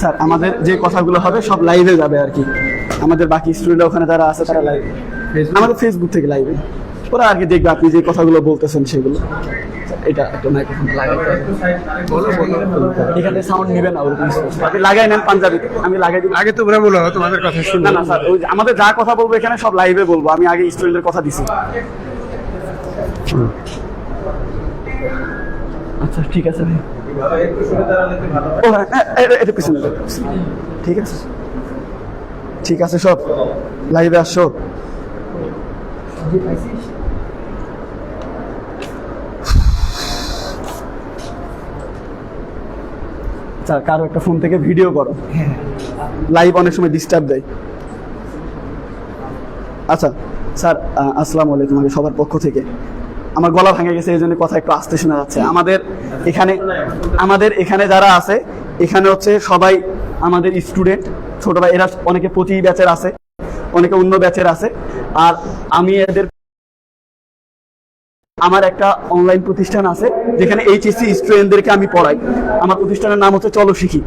Sir আমাদের যে কথাগুলো হবে সব লাইভে যাবে আর কি, আমাদের বাকি স্টুডেন্টরা ওখানে যারা আছে তারা লাইভে, আমাদের ফেসবুক থেকে লাইভে ওরা আর কি দেখবে আপনি যে কথাগুলো বলতেছেন সেগুলো। এটা একটা মাইক্রোফোন লাগাইতে এখানে সাউন্ড নেবে না ওরকম, আপনি লাগাই নেন পাঞ্জাবিতে, আমি লাগাই দিই। আগে তোমরা বলো তোমাদের কথা শুনো। না না স্যার, ওই আমাদের যা কথা বলবো এখানে সব লাইভে বলবো, আমি আগে স্টুডেন্টের কথা দিছি। আচ্ছা ঠিক আছে ভাই, ও হ্যাঁ এটা পিছনে ঠিক আছে, ঠিক আছে সব লাইভে আসো। স্যার কারো একটা ফোন থেকে ভিডিও করো, লাইভ অনেক সময় ডিস্টার্ব দেয়। আচ্ছা স্যার আসসালামু আলাইকুম, আমি সবার পক্ষ থেকে, আমার গলা ভেঙে গেছে এই জন্য কথা একটু আস্তে শোনা যাচ্ছে। আমাদের এখানে যারা আছে এখানে হচ্ছে সবাই আমাদের স্টুডেন্ট, ছোট ভাই, এরা অনেকে 25 ব্যাচের আছে, অনেকে অন্য ব্যাচের আছে। আর আমি আমার একটা অনলাইন প্রতিষ্ঠান আছে যেখানে এইচএসসি স্টুডেন্টদেরকে আমি পড়াই। আমার প্রতিষ্ঠানের নাম হচ্ছে চলো শিখি,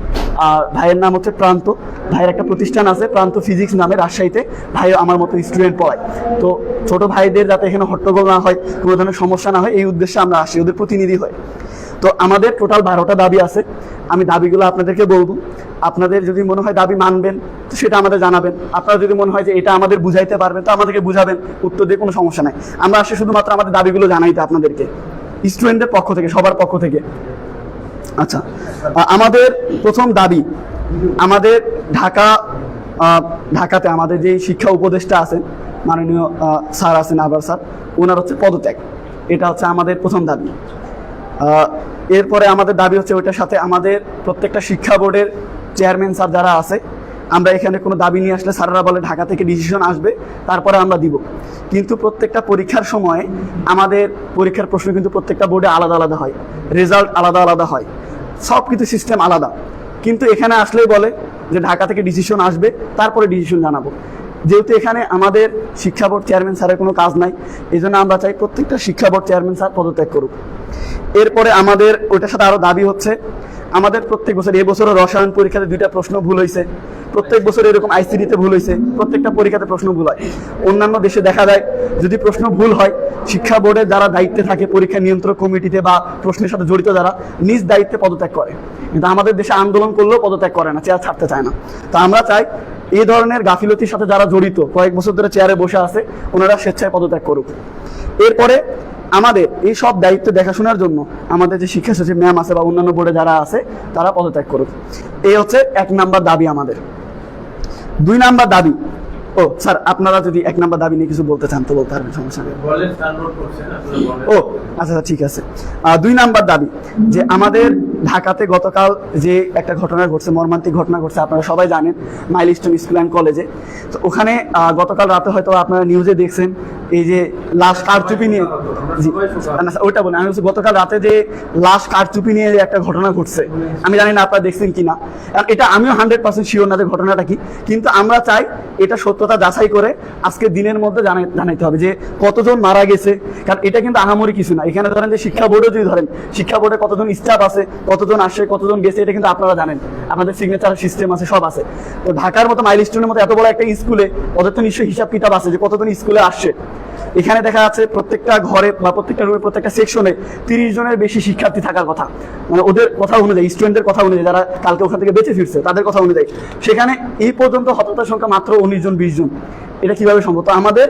আর ভাইয়ের নাম হচ্ছে প্রান্ত। ভাইয়ের একটা প্রতিষ্ঠান আছে প্রান্ত ফিজিক্স নামে, রাজশাহীতে। ভাই আমার মতো স্টুডেন্ট পড়ায়। তো ছোট ভাইদের যাতে এখানে হট্টগোল না হয়, কোনো ধরনের সমস্যা না হয়, এই উদ্দেশ্যে আমরা আসি, ওদের প্রতিনিধি হয়। তো আমাদের টোটাল 12টা দাবি আছে, আমি দাবিগুলো আপনাদেরকে বলবো। আপনাদের যদি মনে হয় দাবি মানবেন তো সেটা আমাদের জানাবেন, আপনারা যদি মনে হয় যে এটা আমাদের বুঝাইতে পারবেন তো আমাদেরকে বুঝাবেন, উত্তর দিয়ে কোনো সমস্যা নাই। আমরা আসি শুধুমাত্র আমাদের দাবিগুলো জানাইতে আপনাদেরকে, স্টুডেন্টদের পক্ষ থেকে, সবার পক্ষ থেকে। আচ্ছা, আমাদের প্রথম দাবি, আমাদের ঢাকাতে আমাদের যে শিক্ষা উপদেষ্টা আছেন, মাননীয় স্যার আছেন আবার স্যার, ওনার হচ্ছে পদত্যাগ। এটা হচ্ছে আমাদের প্রথম দাবি। এরপরে আমাদের দাবি হচ্ছে ওইটার সাথে আমাদের প্রত্যেকটা শিক্ষা বোর্ডের চেয়ারম্যান স্যার যারা আছে, আমরা এখানে কোনো দাবি নিয়ে আসলে স্যাররা বলে ঢাকা থেকে ডিসিশন আসবে তারপরে আমরা দিব, কিন্তু প্রত্যেকটা পরীক্ষার সময় আমাদের পরীক্ষার প্রশ্ন কিন্তু প্রত্যেকটা বোর্ডে আলাদা আলাদা হয়, রেজাল্ট আলাদা আলাদা হয়, সব কিছু সিস্টেম আলাদা। কিন্তু এখানে আসলেই বলে যে ঢাকা থেকে ডিসিশন আসবে তারপরে ডিসিশন জানাবো। যেহেতু এখানে আমাদের শিক্ষা বোর্ড চেয়ারম্যান স্যারের কোনো কাজ নাই, এই জন্য আমরা চাই প্রত্যেকটা শিক্ষা বোর্ড চেয়ারম্যান স্যার পদত্যাগ করুক। এরপরে আমাদের ওইটার সাথে আরও দাবি হচ্ছে, আমাদের প্রত্যেক বছর, এবছরও রসায়ন পরীক্ষাতে 2টা প্রশ্ন ভুল হয়েছে, প্রত্যেক বছর এরকম আইসিডিতে ভুল হয়েছে, প্রত্যেকটা পরীক্ষাতে প্রশ্ন ভুল হয়। অন্যান্য দেশে দেখা যায় যদি প্রশ্ন ভুল হয়, শিক্ষা বোর্ডের যারা দায়িত্বে থাকে, পরীক্ষা নিয়ন্ত্রক কমিটিতে বা প্রশ্নের সাথে জড়িত যারা, নিজ দায়িত্বে পদত্যাগ করে। কিন্তু আমাদের দেশে আন্দোলন করলেও পদত্যাগ করে না, চেয়ার ছাড়তে চায় না। তো আমরা চাই এই ধরনের গাফিলতির সাথে যারা জড়িত, কয়েক বছর ধরে চেয়ারে বসে আছে, ওনারা স্বেচ্ছায় পদত্যাগ করুক। এরপরে আমাদের এই সব দায়িত্ব দেখাশোনার জন্য আমাদের যে শিক্ষা সচিব ম্যাম আছে বা অন্যান্য বোর্ডে যারা আছে তারা পদত্যাগ করুক। এই হচ্ছে 1 নাম্বার দাবি আমাদের। 2 নাম্বার দাবি, ও স্যার আপনারা যদি 1 নাম্বার দাবি নিয়ে কিছু বলতে চান তো বলতে পারবেন, সমস্যা নেই। ও আচ্ছা ঠিক আছে। 2 নাম্বার দাবি, যে আমাদের ঢাকাতে গতকাল যে একটা ঘটনা ঘটছে, মর্মান্তিক ঘটনা ঘটছে, আপনারা সবাই জানেন, মাইলস্টোন স্কুল অ্যান্ড কলেজে। তো ওখানে গতকাল রাতে হয়তো আপনারা নিউজে দেখছেন, এই যে লাশ কারচুপি নিয়ে, জি ওইটা বলেন, আমি বলছি গতকাল রাতে যে লাশ কারচুপি নিয়ে একটা ঘটনা ঘটছে, আমি জানি না আপনারা দেখছেন কিনা, এটা আমিও 100% শিওর না যে ঘটনাটা কি, কিন্তু আমরা চাই এটা সত্যতা যাচাই করে আজকে দিনের মধ্যে জানাইতে হবে যে কতজন মারা গেছে। কারণ এটা কিন্তু আহামরি কিছু না, এখানে ধরেন যে শিক্ষা বোর্ডে যদি ধরেন, শিক্ষা বোর্ডে কতজন স্টাফ আছে, কতজন আসে, কতজন গেছে, এটা কিন্তু আপনারা জানেন, আপনাদের সিগনেচার সিস্টেম আছে, সব আছে। তো ঢাকার মতো মাইলস্টোনের মতো এত বড় একটা স্কুলে ওদের তো নিশ্চয়ই হিসাব কিতাব আছে যে কতজন স্কুলে আসছে। এখানে দেখা যাচ্ছে প্রত্যেকটা ঘরে বা প্রত্যেকটা রুমে, প্রত্যেকটা সেকশনে 30 জনের বেশি শিক্ষার্থী থাকার কথা, মানে ওদের কথা অনুযায়ী, স্টুডেন্টদের কথা অনুযায়ী, যারা কালকে ওখান থেকে বেঁচে ফিরছে তাদের কথা অনুযায়ী, সেখানে এই পর্যন্ত হতাহতের সংখ্যা মাত্র 19 জন 20 জন। এটা কিভাবে সম্ভব? তো আমাদের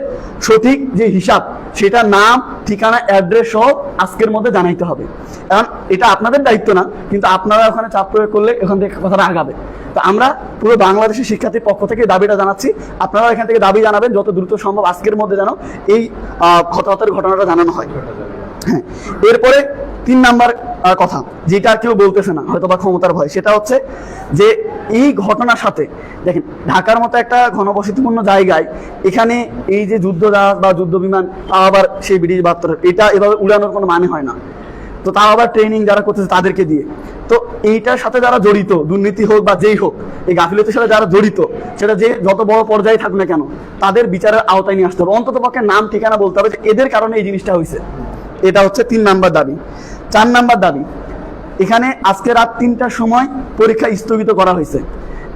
সঠিক যে হিসাব, সেটা নাম, ঠিকানা, অ্যাড্রেস সহ আজকের মধ্যে জানাইতে হবে। কারণ এটা আপনাদের দায়িত্ব না, কিন্তু আপনারা ওখানে চাপ প্রয়োগ করলে ওখান থেকে কথাটা আগাবে। তো আমরা পুরো বাংলাদেশের শিক্ষার্থীর পক্ষ থেকে দাবিটা জানাচ্ছি, আপনারা এখান থেকে দাবি জানাবেন যত দ্রুত সম্ভব, আজকের মধ্যে যেন এই হতাহতের ঘটনাটা জানানো হয়। হ্যাঁ, এরপরে 3 নাম্বার কথা, যেটা কেউ বলতেছে না হয়তো বা ক্ষমতার ভয়, সেটা হচ্ছে যে এই ঘটনার সাথে দেখেন, ঢাকার মতো একটা ঘনবসতিপূর্ণ জায়গায় এখানে এই যে যুদ্ধজাহাজ বা যুদ্ধ বিমান, তাও আবার সেই ব্রিটিশ 72, এটা এভাবে উড়ানোর কোনো মানে হয় না। তো তাও আবার ট্রেনিং যারা করতেছে তাদেরকে দিয়ে। তো এইটার সাথে যারা জড়িত, দুর্নীতি হোক বা যেই হোক, এই গাফিলতির সাথে যারা জড়িত, সেটা যে যত বড় পর্যায়ে থাকুক না কেন, তাদের বিচারের আওতায় নিয়ে আসতে হবে। অন্তত পক্ষে নাম ঠিকানা বলতে হবে যে এদের কারণে এই জিনিসটা হয়েছে। এটা হচ্ছে 3 নাম্বার দাবি। 4 নাম্বার দাবি, এখানে আজকে রাত 3টার সময় পরীক্ষা স্থগিত করা হয়েছে।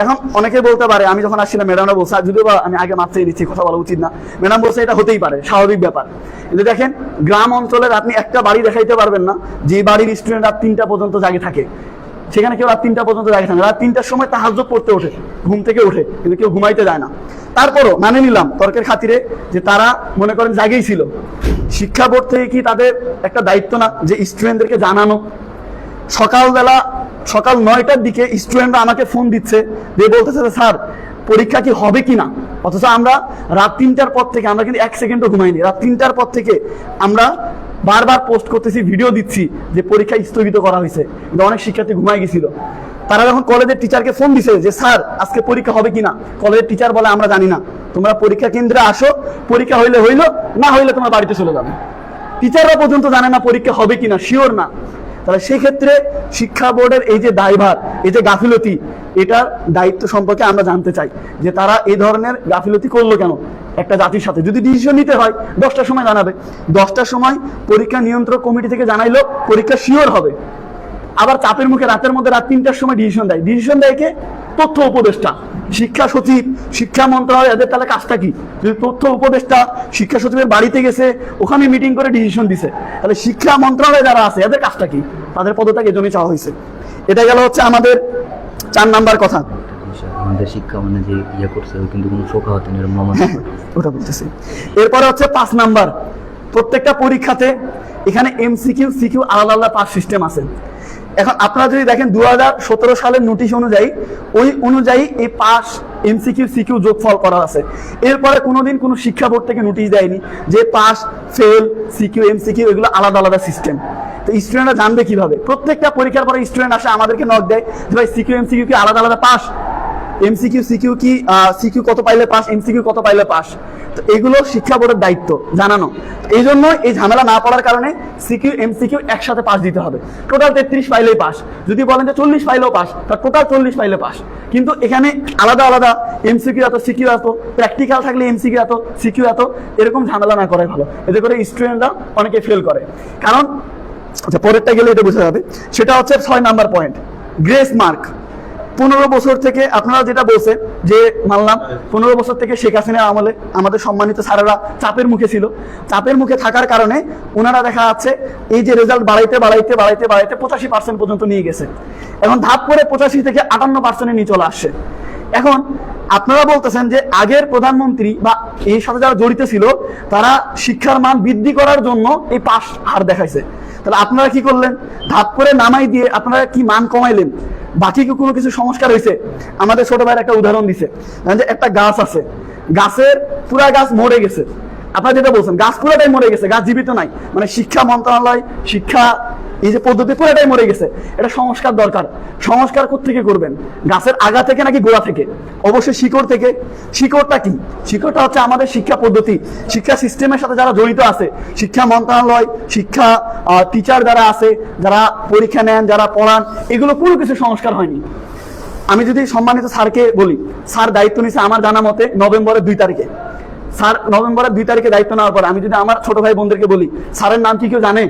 এখন অনেকে বলতে পারে, আমি যখন আসছিলাম ম্যাডামরা বলছে, যদিও বা আমি আগে মাপ চেয়ে নিচ্ছি, কথা বলা উচিত না, ম্যাডাম বলছে এটা হতেই পারে, স্বাভাবিক ব্যাপার। কিন্তু দেখেন গ্রাম অঞ্চলের আপনি একটা বাড়ি দেখাইতে পারবেন না যে বাড়ির স্টুডেন্ট রাত 3টা পর্যন্ত জাগে থাকে, সেখানে কেউ রাত 3টা পর্যন্ত জাগে থাকে। রাত 3টার সময় তাহাজ্জুদ পড়তে ওঠে, ঘুম থেকে ওঠে, কিন্তু কেউ ঘুমাইতে যায় না। তারপরও মানে নিলাম তর্কের খাতিরে যে তারা মনে করেন জাগেই ছিল। শিক্ষা বোর্ড থেকে কি তাদের একটা দায়িত্ব না যে স্টুডেন্টদেরকে জানানো? সকালবেলা সকাল 9টার দিকে স্টুডেন্টরা আমাকে ফোন দিচ্ছে, দিয়ে বলতেছে স্যার পরীক্ষা কি হবে কি না, অথচ আমরা রাত 3টার পর থেকে, আমরা কিন্তু 1 সেকেন্ডও ঘুমাইনি, রাত 3টার পর থেকে আমরা বারবার পোস্ট করতেছি, ভিডিও দিচ্ছি যে পরীক্ষা স্থগিত করা হয়েছে, কিন্তু অনেক শিক্ষার্থী ঘুমাই গেছিল। তারা যখন কলেজের টিচারকে ফোন দিছে যে স্যার আজকে পরীক্ষা হবে কিনা, কলেজের টিচার বলে আমরা জানি না, তোমরা পরীক্ষা কেন্দ্রে আসো, পরীক্ষা হইলে হইলো, না হইলে তোমরা বাড়িতে চলে যাবে। টিচাররা পর্যন্ত জানে না পরীক্ষা হবে কিনা, শিওর না। তাহলে সেক্ষেত্রে শিক্ষা বোর্ডের এই যে দায়ভার, এই যে গাফিলতি, এটার দায়িত্ব সম্পর্কে আমরা জানতে চাই যে তারা এই ধরনের গাফিলতি করলো কেন। একটা জাতির সাথে যদি ডিসিশন নিতে হয় 10টার সময় জানাবে, 10টার সময় পরীক্ষা নিয়ন্ত্রক কমিটি থেকে জানাইলো পরীক্ষা শিওর হবে। আবার চাপের মুখে রাতের মধ্যে রাত 3টার সময় ডিসিশন দেয় কে? তথ্য উপদেষ্টা, শিক্ষা সচিব, শিক্ষা মন্ত্রণালয়, এদের তাহলে কাজটা কি? যদি তথ্য উপদেষ্টা শিক্ষা সচিবের বাড়িতে গেছে, ওখানে মিটিং করে ডিসিশন দিছে, তাহলে শিক্ষা মন্ত্রণালয়ে যারা আছে এদের কাজটা কি? তাদের পদত্যাগ এজন্যই চাওয়া হয়েছে। এটা গেল হচ্ছে আমাদের 4 নাম্বার কথা। আমাদের শিক্ষা মানে যে ইয়ে করছে কিন্তু কোনো শোকা হতে নেই, ওটা বলতেছি। এরপরে হচ্ছে 5 নাম্বার, প্রত্যেকটা পরীক্ষাতে এখানে এমসিকিউ সিকিউ আলাদা আলাদা পাস সিস্টেম আছে। এখন আপনারা যদি দেখেন 2017 সালের নোটিশ অনুযায়ী, ওই অনুযায়ী এই পাস এমসিকিউ সিকিউ যোগফল করা আছে। এরপরে কোনোদিন কোনো শিক্ষা বোর্ড থেকে নোটিশ দেয়নি যে পাস ফেল সিকিউ এমসিকিউ এগুলো আলাদা আলাদা সিস্টেম। তো স্টুডেন্টরা জানবে কিভাবে? প্রত্যেকটা পরীক্ষার পরে স্টুডেন্ট আসে আমাদেরকে নক দেয় যে ভাই সিকিউ এমসিকিউ কি আলাদা আলাদা পাস, এমসিকিউ সিকিউ কি সিকিউ কত পাইলে পাস, এমসিকিউ কত পাইলে পাস। তো এগুলো শিক্ষা বোর্ডের দায়িত্ব জানানো। এই জন্য এই ঝামেলা না পড়ার কারণে সিকিউ এমসিকিউ একসাথে পাস দিতে হবে। টোটাল 33 পাইলেই পাস। যদি বলেন যে 40 পাইলেও পাস, তার টোটাল 40 পাইলে পাস। কিন্তু এখানে আলাদা আলাদা এমসিকিউ এত, সিকিউ এত, প্র্যাকটিক্যাল থাকলে এমসিকিউ এত, সিকিউ এত, এরকম ঝামেলা না করাই ভালো। এতে করে স্টুডেন্টরা অনেকে ফেল করে। কারণ আচ্ছা পরেরটা গেলে এটা বোঝা যাবে। সেটা হচ্ছে 6 নাম্বার পয়েন্ট, গ্রেস মার্ক। 15 বছর থেকে আপনারা যেটা বলছেন যে মানলাম 15 বছর থেকে শেখ হাসিনার আমলে আমাদের সম্মানিত স্যারেরা চাপের মুখে ছিল। চাপের মুখে থাকার কারণে ওনারা দেখা যাচ্ছে এই যে রেজাল্ট বাড়াইতে 85% পর্যন্ত নিয়ে গেছে। এখন ধাপ করে 85 থেকে 58% নিয়ে চলে আসছে। এখন আপনারা বলতেছেন যে আগের প্রধানমন্ত্রী বা এই সাথে যারা জড়িত ছিল তারা শিক্ষার মান বৃদ্ধি করার জন্য এই পাস হার দেখাইছে। তাহলে আপনারা কি করলেন? ধাপ করে নামাই দিয়ে আপনারা কি মান কমাইলেন? বাকি কি কোনো কিছু সংস্কার হয়েছে? আমাদের ছোট ভাইয়ের একটা উদাহরণ দিছে, যে একটা গাছ আছে, গাছের পুরা গাছ মরে গেছে। আপনারা যেটা বলছেন গাছ পুরাটাই মরে গেছে, গাছ জীবিত নাই, মানে শিক্ষা মন্ত্রণালয় শিক্ষা এই যে পদ্ধতি পুরাটাই মরে গেছে। এটা সংস্কার দরকার। সংস্কার কোত্থেকে করবেন? গাছের আগা থেকে নাকি গোড়া থেকে? অবশ্যই শিকড় থেকে। শিকড়টা কি? শিকড়টা হচ্ছে আমাদের শিক্ষা পদ্ধতি, শিক্ষা সিস্টেমের সাথে যারা জড়িত আছে, শিক্ষা মন্ত্রণালয়, শিক্ষা টিচার যারা আছে, যারা পরীক্ষা নেন, যারা পড়ান, এগুলো কোনো কিছু সংস্কার হয়নি। আমি যদি সম্মানিত স্যারকে বলি, স্যার দায়িত্ব নিচ্ছে আমার জানা মতে নভেম্বরের 2 তারিখে। স্যার নভেম্বরের 2 তারিখে দায়িত্ব নেওয়ার পর আমি যদি আমার ছোট ভাই বোনদেরকে বলি স্যারের নাম কি কেউ জানে?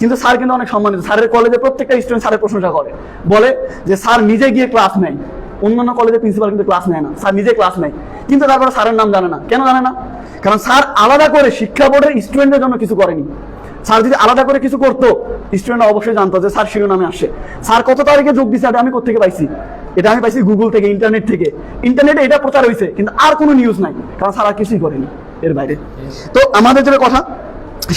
কিন্তু স্যার কিন্তু অনেক সম্মানিত। স্যারের কলেজে প্রত্যেকটা স্টুডেন্ট স্যারের প্রশংসা করে, বলে যে স্যার নিজে গিয়ে ক্লাস নেয়। অন্যান্য কলেজের প্রিন্সিপাল কিন্তু ক্লাস নেয় না, স্যার নিজে ক্লাস নেয়। কিন্তু তারপরে স্যারের নাম জানে না। কেন জানে না? কারণ স্যার আলাদা করে শিক্ষা বোর্ডের স্টুডেন্টদের জন্য কিছু করেনি। স্যার যদি আলাদা করে কিছু করতো স্টুডেন্টরা অবশ্যই জানতো যে স্যার শিরোনামে আসে। স্যার কত তারিখে যোগ দিচ্ছে আমি কোথেকে পাইছি? এটা আমি পাইছি গুগল থেকে, ইন্টারনেট থেকে। ইন্টারনেটে এটা প্রচার হয়েছে, কিন্তু আর কোনো নিউজ নাই, কারণ স্যার আর কিছুই করেনি এর বাইরে। তো আমাদের যেটা কথা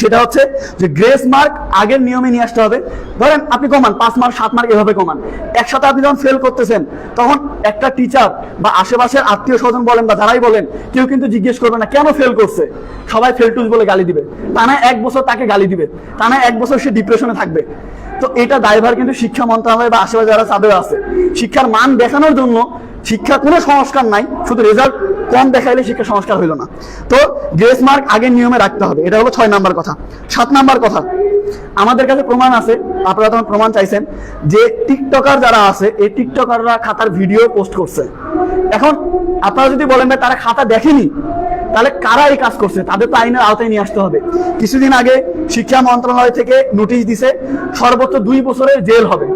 সেটা হচ্ছে যে গ্রেস মার্ক আগের নিয়মে নিয়ে আসতে হবে। ধরেন আপনি কমান 5 মার্ক 7 মার্ক এভাবে কমান। একসাথে আপনি যখন ফেল করতেছেন তখন একটা টিচার বা আশেপাশের আত্মীয় স্বজন বলেন বা যারাই বলেন, কেউ কিন্তু জিজ্ঞেস করবে না কেন ফেল করছে। সবাই ফেলটুস বলে গালি দিবে, তা না 1 বছর তাকে গালি দিবে, তা না 1 বছর সে ডিপ্রেশনে থাকবে। তো এটা দায়ভার কিন্তু শিক্ষা মন্ত্রণালয় বা আশেপাশে যারা চাপে আছে। শিক্ষার মান দেখানোর জন্য শিক্ষা কোনো সংস্কার নাই, শুধু রেজাল্ট কম দেখাইলে শিক্ষা সংস্কার হইল না। তো গ্রেস মার্ক আগের নিয়মে রাখতে হবে। এটা হলো 6 নাম্বার কথা। 7 নাম্বার কথা, আমাদের কাছে প্রমাণ আছে, আপনারা তখন প্রমাণ চাইছেন যে টিকটকার যারা আছে এই টিকটকাররা খাতার ভিডিও পোস্ট করছে। এখন আপনারা যদি বলেন ভাই তারা খাতা দেখেনি, তাহলে কারা এই কাজ করছে তাদের তো আইনের আওতায় নিয়ে আসতে হবে। কিছুদিন আগে শিক্ষা মন্ত্রণালয় থেকে নোটিশ দিছে সর্বোচ্চ 2 বছরের জেল হবে।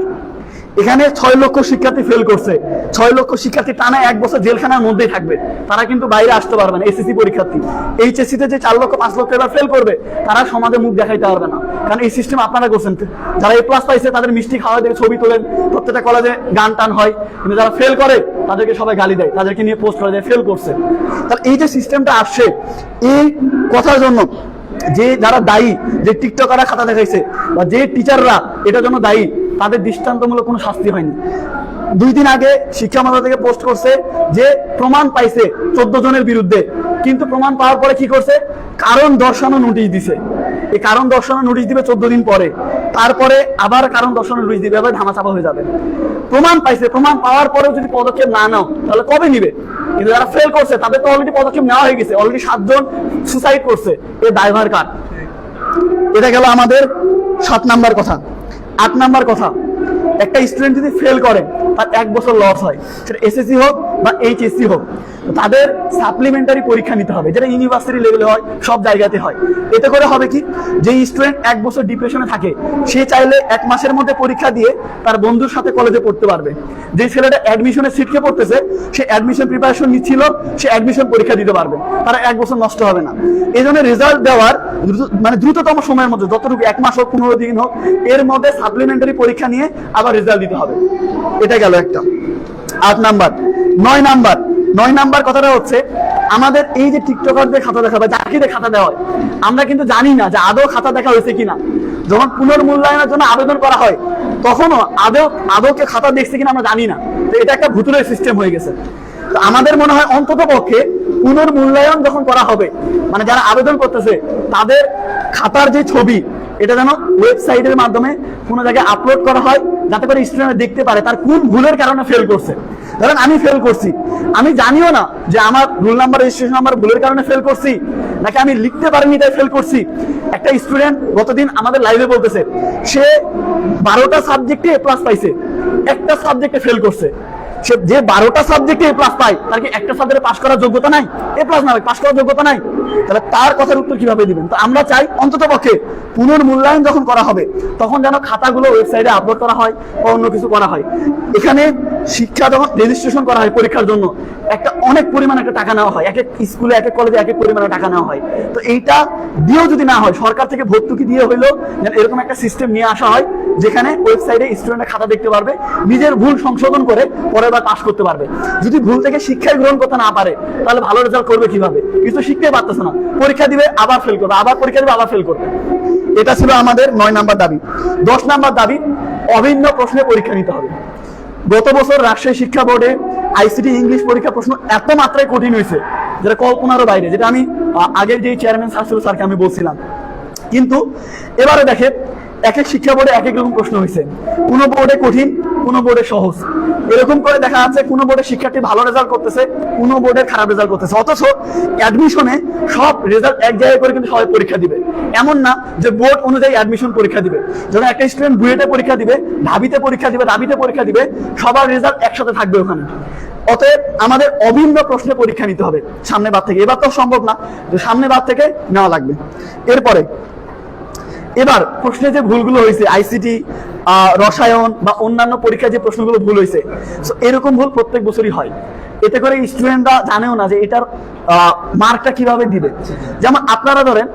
এখানে 6 লক্ষ শিক্ষার্থী ফেল করছে, 6 লক্ষ শিক্ষার্থী টানা 1 বছর জেলখানার মধ্যেই থাকবে, তারা কিন্তু বাইরে আসতে পারবে না। এসএসসি পরীক্ষার্থী এইচএসসি তে যে 4 লক্ষ 5 লক্ষ এবার ফেল করবে তারা সমাজে মুখ দেখাইতে পারবে না, কারণ এই সিস্টেম আপনারা করছেন। যারা এ প্লাস পাইছে তাদের মিষ্টি খাওয়া দিয়ে ছবি তোলেন, প্রত্যেকটা কলেজে গান টান হয়, কিন্তু যারা ফেল করে তাদেরকে সবাই গালি দেয়, তাদেরকে নিয়ে পোস্ট করে দেয় ফেল করছে। তাহলে এই যে সিস্টেমটা আসছে এই কথার জন্য যে যারা দায়ী, যে টিকটকাররা খাতা দেখাইছে বা যে টিচাররা এটার জন্য দায়ী, তাদের দৃষ্টান্তমূলক কোনো শাস্তি হয়নি। 2 দিন আগে শিক্ষা মন্ত্রণালয় থেকে পোস্ট করছে যে প্রমাণ পাইছে 14 জনের বিরুদ্ধে, কিন্তু প্রমাণ পাওয়ার পরে কি করছে, কারণ দর্শানো নোটিশ দিছে। এই কারণ দর্শানো নোটিশ দিবে 14 দিন পরে, তারপরে আবার কারণ দর্শানো নোটিশ দিবে, আবার ধামাচাপা হয়ে যাবে। প্রমাণ পাইছে, প্রমাণ পাওয়ার পরেও যদি পদক্ষেপ না নাও তাহলে কবে নিবে? কিন্তু যারা ফেল করছে তাদের তো অলরেডি পদক্ষেপ নেওয়া হয়ে গেছে, অলরেডি 7 জন সুসাইড করছে, এর দায়ভার কার? এটা গেল আমাদের 7 নাম্বার কথা। 8 নাম্বার কথা, একটা স্টুডেন্ট যদি ফেল করে তার 1 বছর লস হয়, সেটা এসএসসি হোক বা এইচএসসি হোক, তাদের সাপ্লিমেন্টারি পরীক্ষা নিতে হবে, যেটা ইউনিভার্সিটি লেভেলে হয়, সব জায়গাতে হয়। এতে করে হবে কি, যে স্টুডেন্ট 1 বছর ডিপ্রেশনে থাকে সে চাইলে 1 মাসের মধ্যে পরীক্ষা দিয়ে তার বন্ধুর সাথে কলেজে পড়তে পারবে। যে ছেলেটা অ্যাডমিশনে সিটকে পড়তেছে, সে অ্যাডমিশন প্রিপারেশন নিচ্ছিল, সে অ্যাডমিশন পরীক্ষা দিতে পারবে, তার 1 বছর নষ্ট হবে না। এই জন্য রেজাল্ট দেওয়ার মানে দ্রুততম সময়ের মধ্যে, যতটুকু 1 মাস হোক 15 দিন হোক, এর মধ্যে সাপ্লিমেন্টারি পরীক্ষা নিয়ে আবার রেজাল্ট দিতে হবে। এটা গেল একটা। 8 নাম্বার। 9 নাম্বার কথাটা হচ্ছে, আমাদের এই যে টিকটকারদের খাতা দেখা বা যাকে খাতা দেওয়া হয়, আমরা কিন্তু জানি না যে আদৌ খাতা দেখা হয়েছে কিনা। যখন পুনর্মূল্যায়নের জন্য আবেদন করা হয় তখনও আদৌকে খাতা দেখছে কিনা আমরা জানি না। তো এটা একটা ভুতুড়ে সিস্টেম হয়ে গেছে। তো আমাদের মনে হয় অন্তত পক্ষে পুনর্মূল্যায়ন যখন করা হবে, মানে যারা আবেদন করতেছে তাদের খাতার যে ছবি, এটা যেন ওয়েবসাইটের মাধ্যমে কোনো জায়গায় আপলোড করা হয়, যাতে করে স্টুডেন্ট দেখতে পারে তার কোন ভুলের কারণে ফেল করছে। ধরেন আমি ফেল করছি, আমি জানিও না যে আমার রোল নাম্বার রেজিস্ট্রেশন নাম্বার ভুলের কারণে ফেল করছি, নাকি আমি লিখতে পারিনি তাই ফেল করছি। একটা স্টুডেন্ট গতদিন আমাদের লাইভে বলতেছে সে 12টা সাবজেক্টে এ প্লাস পাইছে, একটা সাবজেক্টে ফেল করছে। সে যে 12টা সাবজেক্টে এ প্লাস পায়, তার কি একটা সাবজেক্টে পাস করার যোগ্যতা নাই? এ প্লাস না পাস করার যোগ্যতা নাই? তাহলে তার কথার উত্তর কিভাবে দিবেন? তো আমরা চাই অন্তত পক্ষে পুনর্মূল্যায়ন যখন করা হবে তখন যেন খাতাগুলো ওয়েবসাইটে আপলোড করা হয় বা অন্য কিছু করা হয়। এখানে শিক্ষা যখন রেজিস্ট্রেশন করা হয় পরীক্ষার জন্য, একটা অনেক পরিমাণে একটা টাকা নেওয়া হয়, এক এক স্কুলে এক এক কলেজে এক এক পরিমাণে টাকা নেওয়া হয়। তো এইটা দিয়েও যদি না হয়, সরকার থেকে ভর্তুকি দিয়ে হইলেও যেন এরকম একটা সিস্টেম নিয়ে আসা হয়, যেখানে ওয়েবসাইটে স্টুডেন্টের খাতা দেখতে পারবে, নিজের ভুল সংশোধন করে পরের বার পাস করতে পারবে। যদি ভুল থেকে শিক্ষায় গ্রহণ করতে না পারে তাহলে ভালো রেজাল্ট করবে কিভাবে? কিছু শিখতেই পারতেছে না, পরীক্ষা দিবে আবার ফেল করবে, আবার পরীক্ষা দিবে আবার ফেল করবে। এটা ছিল আমাদের 9 নাম্বার দাবি। 10 নাম্বার দাবি, অভিন্ন প্রশ্নে পরীক্ষা নিতে হবে। গত বছর রাজশাহী শিক্ষা বোর্ডে আইসিটি ইংলিশ পরীক্ষা প্রশ্ন এত মাত্রায় কঠিন হয়েছে যেটা কল্পনারও বাইরে, যেটা আমি আগের যে চেয়ারম্যান স্যার ছিল স্যারকে আমি বলছিলাম। কিন্তু এবারে দেখেন এক এক শিক্ষা বোর্ডে এক এক রকম প্রশ্ন হয়েছে, কোনো বোর্ডে কঠিন, কোনো বোর্ডে সহজ। এরকম করে দেখা যাচ্ছে কোনো বোর্ডে শিক্ষার্থী ভালো রেজাল্ট করতেছে, কোনো বোর্ডে খারাপ রেজাল্ট করতেছে, অথচ অ্যাডমিশনে সব রেজাল্ট এক জায়গায় করে কিন্তু সবাই পরীক্ষা দিবে। এমন না যে বোর্ড অনুযায়ী অ্যাডমিশন পরীক্ষা দিবে। যখন একটা স্টুডেন্ট বুয়েটে পরীক্ষা দিবে, ঢাবিতে পরীক্ষা দিবে, দাবিতে পরীক্ষা দিবে, সবার রেজাল্ট একসাথে থাকবে ওখানে। অতএব আমাদের অভিন্ন প্রশ্নে পরীক্ষা নিতে হবে সামনে বার থেকে। এবার তো সম্ভব না, যে সামনে বার থেকে নেওয়া লাগবে। এরপরে এবার প্রশ্নে যে ভুলগুলো হয়েছে, আইসিটি, রসায়ন বা অন্যান্য পরীক্ষায় যে প্রশ্নগুলো ভুল হয়েছে, এরকম ভুল প্রত্যেক বছরই হয়। এতে করে স্টুডেন্টরা জানেও না যে এটার মার্কটা কিভাবে দিবে। যেমন আপনারা ধরেন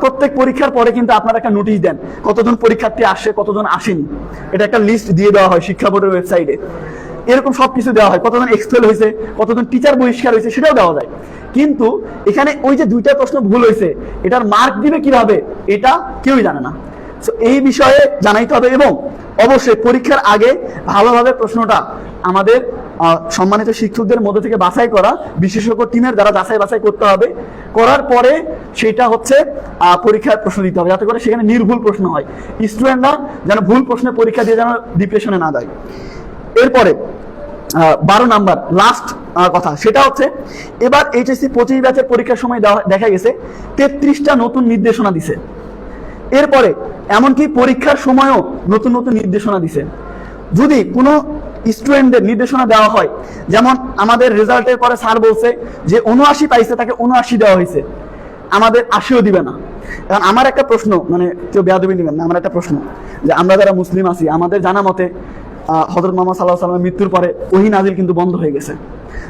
প্রত্যেক পরীক্ষার পরে কিন্তু আপনারা একটা নোটিশ দেন কতজন পরীক্ষার্থী আসে, কতজন আসেনি, এটা একটা লিস্ট দিয়ে দেওয়া হয় শিক্ষা বোর্ডের ওয়েবসাইটে। এরকম সবকিছু দেওয়া হয়, কতজন এক্সপেল হয়েছে, কতজন টিচার বহিষ্কার হয়েছে, সেটাও দেওয়া যায়। কিন্তু এখানে ওই যে 2টা প্রশ্ন ভুল হয়েছে, এটার মার্ক দিবে কিভাবে এটা কেউই জানে না। এই বিষয়ে জানাইতে হবে, এবং অবশ্যই পরীক্ষার আগে ভালোভাবে প্রশ্নটা আমাদের সম্মানিত শিক্ষকদের মধ্যে থেকে বাছাই করা বিশেষজ্ঞ টিমের দ্বারা যাচাই বাছাই করতে হবে। করার পরে সেটা হচ্ছে পরীক্ষার প্রশ্ন দিতে হবে, যাতে করে সেখানে নির্ভুল প্রশ্ন হয়, স্টুডেন্টরা যেন ভুল প্রশ্নে পরীক্ষা দিয়ে যেন ডিপ্রেশনে না যায়। এরপরে 12 নাম্বার লাস্ট কথা, সেটা হচ্ছে এবার এইচএসসি 25 ব্যাচের পরীক্ষার সময় দেখা গেছে 33টা নতুন নির্দেশনা দিছে। এরপরে এমনকি পরীক্ষার সময়ও নতুন নতুন নির্দেশনা দিছে। যদি কোনো স্টুডেন্টদের নির্দেশনা দেওয়া হয়। যেমন আমাদের রেজাল্টের পরে স্যার বলছে যে 79 পাইছে তাকে 79 দেওয়া হয়েছে, আমাদের 80ও দিবে না। কারণ আমার একটা প্রশ্ন, মানে কেউ বেয়াদবি নেবেন না, আমার একটা প্রশ্ন যে আমরা যারা মুসলিম আছি, আমাদের জানা মতে হযরত মুহাম্মদ সাল্লাল্লাহু আলাইহি ওয়াসাল্লামের মৃত্যুর পরে ওহী নাজিল কিন্তু বন্ধ হয়ে গেছে।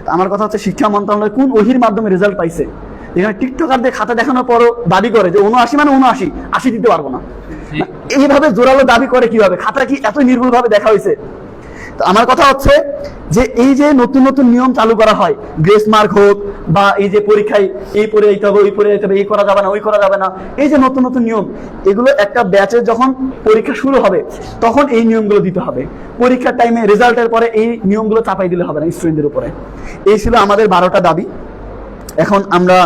তো আমার কথা হচ্ছে শিক্ষা মন্ত্রণালয় কোন ওহীর মাধ্যমে রেজাল্ট পাইছে? এখানে টিকটকারদের খাতা দেখানোর পরও দাবি করে যে 79 মানে 79, 80 দিতে পারবো না। এইভাবে জোরালো দাবি করে কিভাবে? খাতা কি এত নির্ভুলভাবে দেখা হয়েছে? তো আমার কথা হচ্ছে যে এই যে নতুন নতুন নিয়ম চালু করা হয়, গ্রেস মার্ক হোক বা এই যে পরীক্ষায় এই পড়ে যেতে হবে, ওই পড়ে যেতে হবে, এই করা যাবে না, ওই করা যাবে না, এই যে নতুন নতুন নিয়ম, এগুলো একটা ব্যাচের যখন পরীক্ষা শুরু হবে তখন এই নিয়মগুলো দিতে হবে। পরীক্ষার টাইমে রেজাল্টের পরে এই নিয়মগুলো চাপাই দিলে হবে না স্টুডেন্টদের উপরে। এই ছিল আমাদের 12টা দাবি। এখন আমরা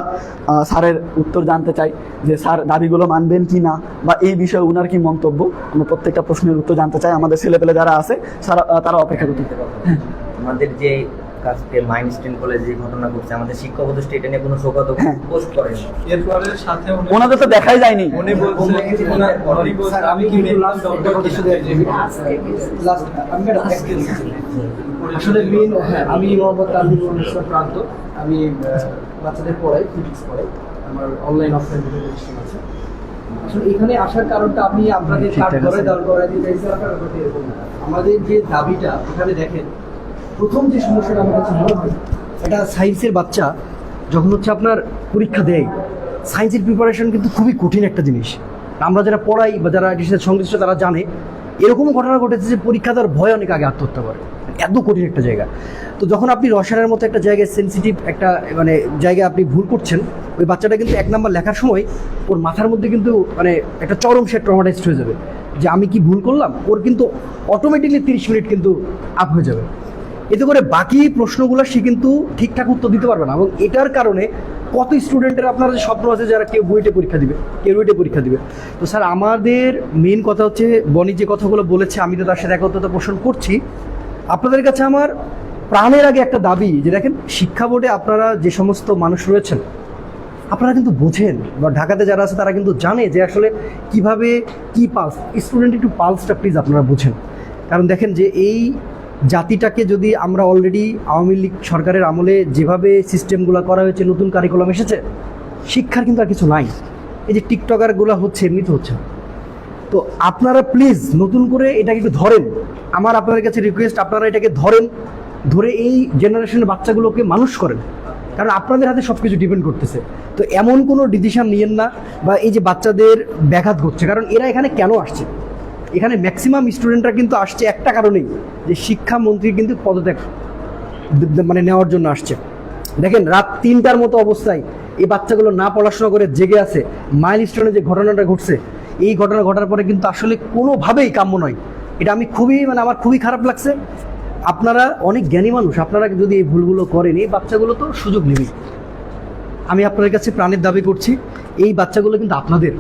স্যারের উত্তর জানতে চাই যে স্যার দাবিগুলো মানবেন কি না, বা এই বিষয়ে উনার কি মন্তব্য। আমরা প্রত্যেকটা প্রশ্নের উত্তর জানতে চাই। আমাদের ছেলেপেলে যারা আছে তারা অপেক্ষা করতে পারে। আমাদের যে কাজকে মাইনস্টোন কলেজে যে ঘটনা ঘটছে, আমাদের শিক্ষা উপদেষ্টা এটা নিয়ে কোনো শোকাত পোস্ট করেন। এরপরে সাথে ওনাদের তো দেখাই যায়নি। উনি বলছেন আমি কি আসলে মেইন, হ্যাঁ, আমি মোহাম্মদ তানভীরুল ইসলাম প্রান্ত, আমি বাচ্চাদের পড়াই, ফিজিক্স পড়াই, আমার অনলাইন অফলাইন দুটো রেজিস্ট্রেশন আছে। আসলে এখানে আসার কারণটা আমি আপনাদের কার্ড ধরে দাঁড় করাই দিতে চাইছি। এরকম না, আমাদের যে দাবিটা এখানে দেখেন, প্রথম যে সমস্যাটা আমার কাছে মনে হয়, এটা সায়েন্সের বাচ্চা যখন হচ্ছে আপনার পরীক্ষা দেয়, সায়েন্সের প্রিপারেশন কিন্তু খুবই কঠিন একটা জিনিস। আমরা যারা পড়াই বা যারা এটির সাথে সংশ্লিষ্ট তারা জানে, এরকমও ঘটনা ঘটেছে যে পরীক্ষা দেওয়ার ভয় অনেক আগে আত্মহত্যা করে, এত কঠিন একটা জায়গা। তো যখন আপনি রসায়নের মতো একটা জায়গায়, সেন্সিটিভ একটা মানে জায়গায় আপনি ভুল করছেন, ওই বাচ্চাটা কিন্তু 1 নাম্বার লেখার সময় ওর মাথার মধ্যে কিন্তু মানে একটা চরম সে ট্রমাটাইজড হয়ে যাবে যে আমি কি ভুল করলাম। ওর কিন্তু অটোমেটিকলি 30 মিনিট কিন্তু আপ হয়ে যাবে। এতে করে বাকি প্রশ্নগুলো সে কিন্তু ঠিকঠাক উত্তর দিতে পারবে না। এবং এটার কারণে কত স্টুডেন্টের আপনার যে স্বপ্ন আছে যারা কেউ বুয়েটে পরীক্ষা দিবে, কেউ রুয়েটে পরীক্ষা দিবে। তো স্যার আমাদের মেইন কথা হচ্ছে, বনি যে কথাগুলো বলেছে আমি তো তার সাথে একত্রতা পোষণ করছি। আপনাদের কাছে আমার প্রাণের আগে একটা দাবি যে দেখেন, শিক্ষা বোর্ডে আপনারা যে সমস্ত মানুষ রয়েছেন আপনারা কিন্তু বোঝেন, বা ঢাকাতে যারা আছে তারা কিন্তু জানে যে আসলে কিভাবে কি পালস, স্টুডেন্ট একটু পালসটা প্লিজ আপনারা বোঝেন। কারণ দেখেন যে এই জাতিটাকে যদি আমরা অলরেডি আওয়ামী লীগ সরকারের আমলে যেভাবে সিস্টেমগুলো করা হয়েছে, নতুন কারিকুলাম এসেছে, শিক্ষার কিন্তু আর কিছু নাই। এই যে টিকটকারগুলো হচ্ছে এমনিতে হচ্ছে। তো আপনারা প্লিজ নতুন করে এটাকে একটু ধরেন। আমার আপনাদের কাছে রিকোয়েস্ট, আপনারা এটাকে ধরেন, ধরে এই জেনারেশনের বাচ্চাগুলোকে মানুষ করেন। কারণ আপনাদের হাতে সব কিছু ডিপেন্ড করতেছে। তো এমন কোনো ডিসিশন নিয়েন না, বা এই যে বাচ্চাদের ব্যাঘাত ঘটছে। কারণ এরা এখানে কেন আসছে? এখানে ম্যাক্সিমাম স্টুডেন্টরা কিন্তু আসছে একটা কারণেই, যে শিক্ষামন্ত্রী কিন্তু পদত্যাগ মানে নেওয়ার জন্য আসছে। দেখেন রাত 3টার মতো অবস্থায় এই বাচ্চাগুলো না পড়াশোনা করে জেগে আছে। মাইলস্টোনে যে ঘটনাটা ঘটছে, এই ঘটনা ঘটার পরে কিন্তু আসলে কোনোভাবেই কাম্য নয়। এটা আমি খুবই মানে আমার খুবই খারাপ লাগছে। আপনারা অনেক জ্ঞানী মানুষ, আপনারা যদি এই ভুলগুলো করেন, এই বাচ্চাগুলো তো সুযোগ নেবেই। আমি আপনাদের কাছে প্রাণের দাবি করছি, এই বাচ্চাগুলো কিন্তু আপনাদের।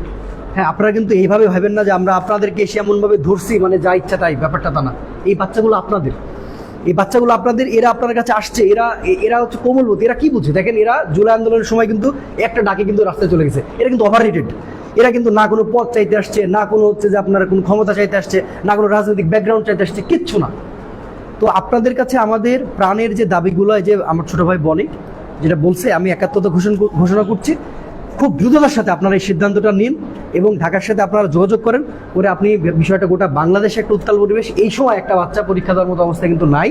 হ্যাঁ, আপনারা কিন্তু এইভাবে ভাবেন না যে আমরা আপনাদেরকে এসে এমনভাবে ধরছি মানে যা ইচ্ছা তাই, ব্যাপারটা তা না। এই বাচ্চাগুলো আপনাদের, এই বাচ্চাগুলো আপনাদের। এরা আপনার কাছে আসছে, এরা হচ্ছে কোমলবতী। এরা কি বুঝে দেখেন, এরা জুলাই আন্দোলনের সময় কিন্তু একটা ডাকে কিন্তু রাস্তায় চলে গেছে। এরা কিন্তু ওভাররেটেড। এরা কিন্তু না কোনো পদ চাইতে আসছে, না কোনো হচ্ছে যে আপনার কোনো ক্ষমতা চাইতে আসছে, না কোনো রাজনৈতিক ব্যাকগ্রাউন্ড চাইতে আসছে, কিচ্ছু না। তো আপনাদের কাছে আমাদের প্রাণের যে দাবিগুলো, যে আমার ছোটো ভাই বনি যেটা বলছে, আমি একাত্মতা ঘোষণা করছি। খুব দ্রুততার সাথে আপনারা এই সিদ্ধান্তটা নিন এবং ঢাকার সাথে আপনারা যোগাযোগ করেন করে আপনি বিষয়টা, গোটা বাংলাদেশে একটা উত্তাল পরিবেশ, এই সময় একটা বাচ্চা পরীক্ষা দেওয়ার মতো অবস্থা কিন্তু নাই।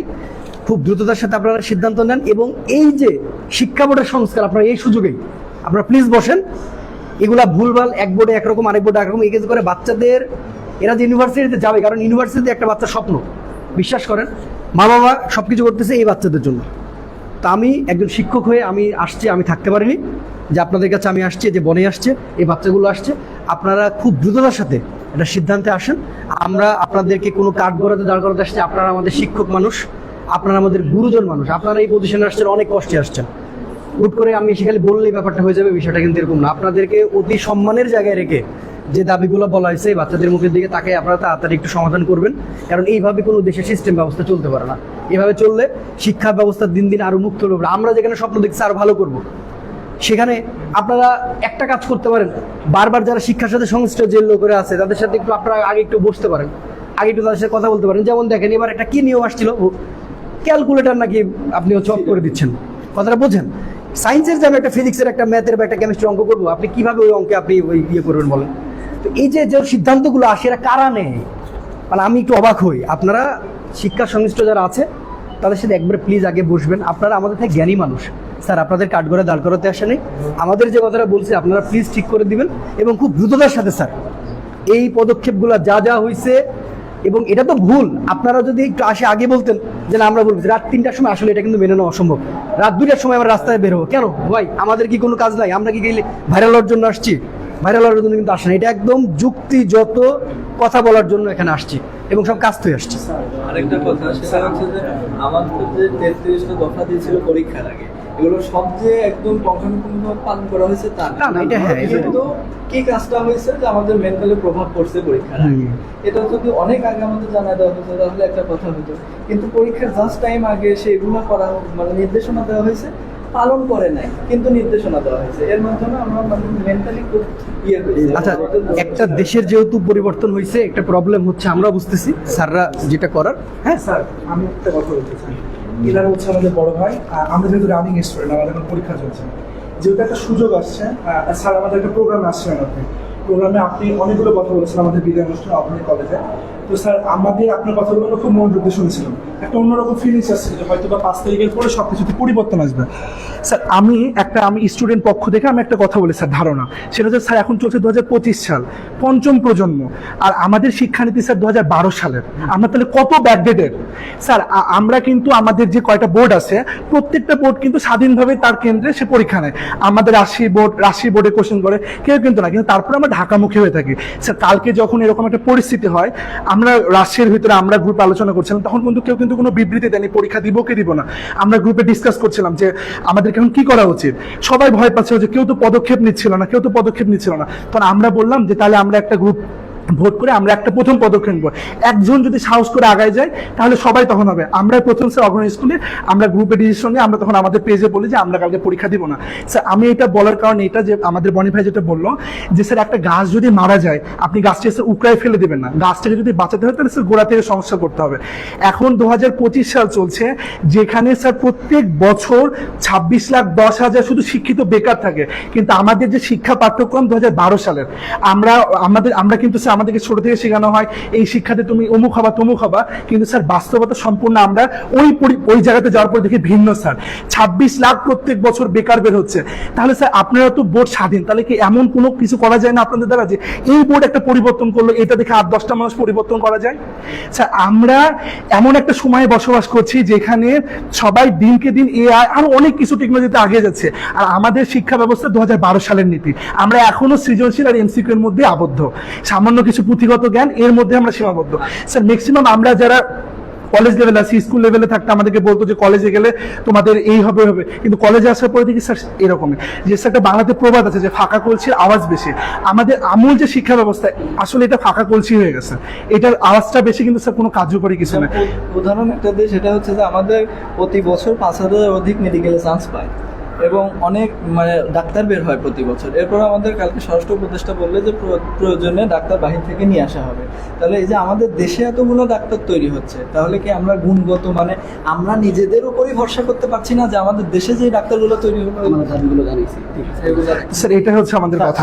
খুব দ্রুততার সাথে আপনারা সিদ্ধান্ত নেন এবং এই যে শিক্ষা বোর্ডের সংস্কার, আপনারা এই সুযোগেই আপনারা প্লিজ বসেন। এগুলা ভুলভাল, এক বোর্ডে একরকম, আরেক বোর্ডে একরকম, এই কাজ করে বাচ্চাদের, এরা যে ইউনিভার্সিটিতে যাবে, কারণ ইউনিভার্সিটিতে একটা বাচ্চার স্বপ্ন, বিশ্বাস করেন মা বাবা সব কিছু করতেছে এই বাচ্চাদের জন্য। তা আমি একজন শিক্ষক হয়ে আমি আসছি, আমি থাকতে পারিনি যে আপনাদের কাছে আমি আসছি, যে বনে আসছে, এই বাচ্চাগুলো আসছে। আপনারা খুব দ্রুততার সাথে একটা সিদ্ধান্তে আসেন। আমরা আপনাদেরকে কোনো কাঠ গড়াতে দাঁড় করাতে আসছি। আপনারা আমাদের শিক্ষক মানুষ, আপনারা আমাদের গুরুজন মানুষ, আপনারা এই পজিশনে আসছেন, অনেক কষ্টে আসছেন। হুট করে আমি সেখানে বললেই ব্যাপারটা হয়ে যাবে, বিষয়টা কিন্তু এরকম না। আপনাদেরকে অতি সম্মানের জায়গায় রেখে যে দাবিগুলো বলা হয়েছে বাচ্চাদের মুখের দিকে তাকে আপনারা তাড়াতাড়ি একটু সমাধান করবেন। কারণ এইভাবে কোনো দেশের সিস্টেম ব্যবস্থা চলতে পারে না। এভাবে চললে শিক্ষা ব্যবস্থা দিন দিন আরও মুক্ত হবে। আমরা যেখানে স্বপ্ন দেখছি আরও ভালো করব, সেখানে আপনারা একটা কাজ করতে পারেন, বারবার যারা শিক্ষার সাথে সংশ্লিষ্ট যে লোকেরা আছে তাদের সাথে একটু আপনারা আগে একটু বসতে পারেন, আগে একটু তাদের সাথে কথা বলতে পারেন। যেমন দেখেন এবার একটা কি নিয়ম আসছিল, ক্যালকুলেটর নাকি আপনি হচ্ছে অফ করে দিচ্ছেন, কথাটা বোঝেন। সায়েন্সের যে আমি একটা ফিজিক্সের একটা ম্যাথের বা একটা কেমিস্ট্রি অঙ্ক করবো, আপনি কিভাবে ওই অঙ্কে আপনি ওই ইয়ে করবেন বলেন? তো এই যে যে সিদ্ধান্তগুলো আসে এরা কারা নেয়, মানে আমি একটু অবাক হই। আপনারা শিক্ষা সংশ্লিষ্ট যারা আছে তাদের সাথে একবারে প্লিজ আগে বসবেন। আপনারা আমাদের থেকে জ্ঞানী মানুষ স্যার, আপনাদের কাঠ করে দাঁড় করাতে আসে নেই। আমাদের যে কথাটা বলছি আপনারা প্লিজ ঠিক করে দিবেন এবং খুব দ্রুততার সাথে স্যার এই পদক্ষেপগুলো যা যা হয়েছে। এবং এটা তো ভুল, আপনারা যদি একটু আসে আগে বলতেন যে না আমরা বলবো রাত 3টার সময়, আসলে এটা কিন্তু মেনে নেওয়া অসম্ভব। রাত 2টার সময় আমরা রাস্তায় বের হবো কেন ভাই? আমাদের কি কোনো কাজ নাই? আমরা কি গেলে ভাইরাল হওয়ার জন্য আসছি? ভাইরাল হওয়ার জন্য কিন্তু আসে না, এটা একদম যুক্তিযত কথা বলার জন্য এখানে আসছি এবং সব কাজ হয়ে আসছি। আরেকটা কথা সেটা হচ্ছে যে আমাদের যে 33টা দফা দিয়েছিল পরীক্ষার আগে, এগুলো সব যে একদম পঙ্খানুপুঙ্খভাবে পালন করা হয়েছে তা না, এটা হ্যাঁ, কিন্তু কি কাজটা হয়েছে যে আমাদের মেন্টালি প্রভাব পড়ছে পরীক্ষার আগে। এটা যদি অনেক আগে আমাদের জানা দেওয়া হতো তাহলে একটা কথা হতো, কিন্তু পরীক্ষার জাস্ট টাইম আগে সেগুলো করা মানে নির্দেশনা দেওয়া হয়েছে, পালন করে নাই কিন্তু নির্দেশনা দেওয়া হয়েছে। এর মাধ্যমে আমরা মানে মেন্টালি খুব ইয়ে হয়েছে। আচ্ছা, একটা দেশের যেহেতু পরিবর্তন হয়েছে, একটা প্রবলেম হচ্ছে আমরা বুঝতেছি স্যাররা যেটা করার। হ্যাঁ স্যার, আমি একটা কথা বলতে চাই। এনারা হচ্ছে আমাদের বড় ভাই, আর আমরা যেহেতু রানিং স্টুডেন্ট, আমাদের এখন পরীক্ষা চলছে, যেহেতু একটা সুযোগ আসছে। স্যার আমাদের একটা প্রোগ্রামে আসছেন, আপনি প্রোগ্রামে আপনি অনেকগুলো কথা বলেছেন আমাদের বিদায় অনুষ্ঠান আপনার কলেজে। তো স্যার আমাদের আপনার কথাগুলো আমরা খুব মনোযোগ দিয়ে শুনেছিলাম, একটা অন্যরকম ফিলিংস আসছে যে হয়তো বা 5 তারিখের পরে সব কিছুতে পরিবর্তন আসবে। স্যার আমি স্টুডেন্ট পক্ষ থেকে আমি একটা কথা বলি স্যার, ধারণা সেটা হচ্ছে স্যার এখন চলছে 2025 সাল, পঞ্চম প্রজন্ম, আর আমাদের শিক্ষানীতি স্যার 2012 সালের। আমরা তাহলে কত ব্যাকডেটেড স্যার? আমরা কিন্তু আমাদের যে কয়টা বোর্ড আছে প্রত্যেকটা বোর্ড কিন্তু স্বাধীনভাবে তার কেন্দ্রে সে পরীক্ষা নেয়। আমাদের রাজশাহী বোর্ডে কোশ্চেন করে কেউ কিন্তু না, কিন্তু তারপরে আমরা ঢাকামুখী হয়ে থাকি। স্যার কালকে যখন এরকম একটা পরিস্থিতি হয়, আমরা রাজশাহীর ভিতরে আমরা গ্রুপে আলোচনা করছিলাম, তখন কিন্তু কেউ কিন্তু কোনো বিবৃতি দেয়নি পরীক্ষা দিব কি দিব না। আমরা গ্রুপে ডিসকাস করছিলাম যে আমাদেরকে এখন কি করা উচিত। সবাই ভয় পাচ্ছিল যে কেউ তো পদক্ষেপ নিচ্ছিল না। তখন আমরা বললাম যে তাহলে আমরা একটা গ্রুপ ভোট করে আমরা একটা প্রথম পদক্ষেপ নেব। একজন যদি সাহস করে আগায় যায় তাহলে সবাই তখন হবে। আমরা প্রথম স্যার অগ্রণী স্কুলে আমরা গ্রুপে ডিসিশন নিয়ে আমরা তখন আমাদের পেজে বলি যে আমরা কালকে পরীক্ষা দিব না। স্যার আমি এটা বলার কারণ এটা যে আমাদের বনি ভাই যেটা বললো যে স্যার একটা গাছ যদি মারা যায় আপনি গাছটা এসে উকড়ায় ফেলে দেবেন না, গাছটাকে যদি বাঁচাতে হয় তাহলে স্যার গোড়া থেকে সমস্যা করতে হবে। এখন 2025 সাল চলছে, যেখানে স্যার প্রত্যেক বছর 26,10,000 শুধু শিক্ষিত বেকার থাকে, কিন্তু আমাদের যে শিক্ষা পাঠ্যক্রম 2012 সালের, আমরা কিন্তু স্যার আমাদেরকে ছোট থেকে শেখানো হয় এই শিক্ষাতে তুমি অমুক হবা তমুক হবা, কিন্তু স্যার বাস্তবতা সম্পূর্ণ আমরা ওই জায়গাতে যাওয়ার পর দেখি ভিন্ন। স্যার 26 লাখ প্রত্যেক বছর বেকার বের হচ্ছে। তাহলে স্যার আপনারা তো বোর্ড স্বাধীন, তাহলে কি এমন কোনো কিছু করা যায় না আপনাদের দ্বারা যে এই বোর্ড একটা পরিবর্তন করলো, এটা দেখে 8-10টা মানুষ পরিবর্তন করা যায়? স্যার আমরা এমন একটা সময়ে বসবাস করছি যেখানে সবাই দিনকে দিন এআই আর অনেক কিছু টেকনোলজিতে আগে যাচ্ছে, আর আমাদের শিক্ষা ব্যবস্থা 2012 সালের নীতি। আমরা এখনো সৃজনশীল আর এমসিকিউ এর মধ্যে আবদ্ধ, সামান্য কিছু পুঁথিগত জ্ঞান এর মধ্যে আমরা সীমাবদ্ধ। স্যার ম্যাক্সিমাম আমরা যারা কলেজ লেভেলে আছি, স্কুল লেভেলে থাকতে আমাদেরকে বলতো যে কলেজে গেলে তোমাদের এই হবে, কিন্তু কলেজে আসার পরে দেখি স্যার এরকমই যে স্যার একটা বাংলাতে প্রবাদ আছে যে ফাঁকা কলসির আওয়াজ বেশি। আমাদের আমূল যে শিক্ষা ব্যবস্থা আসলে এটা ফাঁকা কলসি হয়ে গেছে, এটার আওয়াজটা বেশি, কিন্তু স্যার কোনো কার্যকরী কিছু না। উদাহরণ একটা দিয়ে সেটা হচ্ছে যে আমাদের প্রতি বছর 5,000 অধিক মেডিকেলে চান্স পায় এবং অনেক মানে ডাক্তার বের হয় প্রতি বছর। এরপর আমাদের কালকে স্বরাষ্ট্র উপদেষ্টা বললে যে প্রয়োজনে ডাক্তার বাহির থেকে নিয়ে আসা হবে। তাহলে এই যে আমাদের দেশে এতগুলো ডাক্তার তৈরি হচ্ছে, তাহলে কি আমরা গুণগত মানে আমরা নিজেদের উপরই ভরসা করতে পারছি না যে আমাদের দেশে যে ডাক্তারগুলো তৈরি হলো? দাবিগুলো জানিয়েছি স্যার এটা হচ্ছে আমাদের কথা।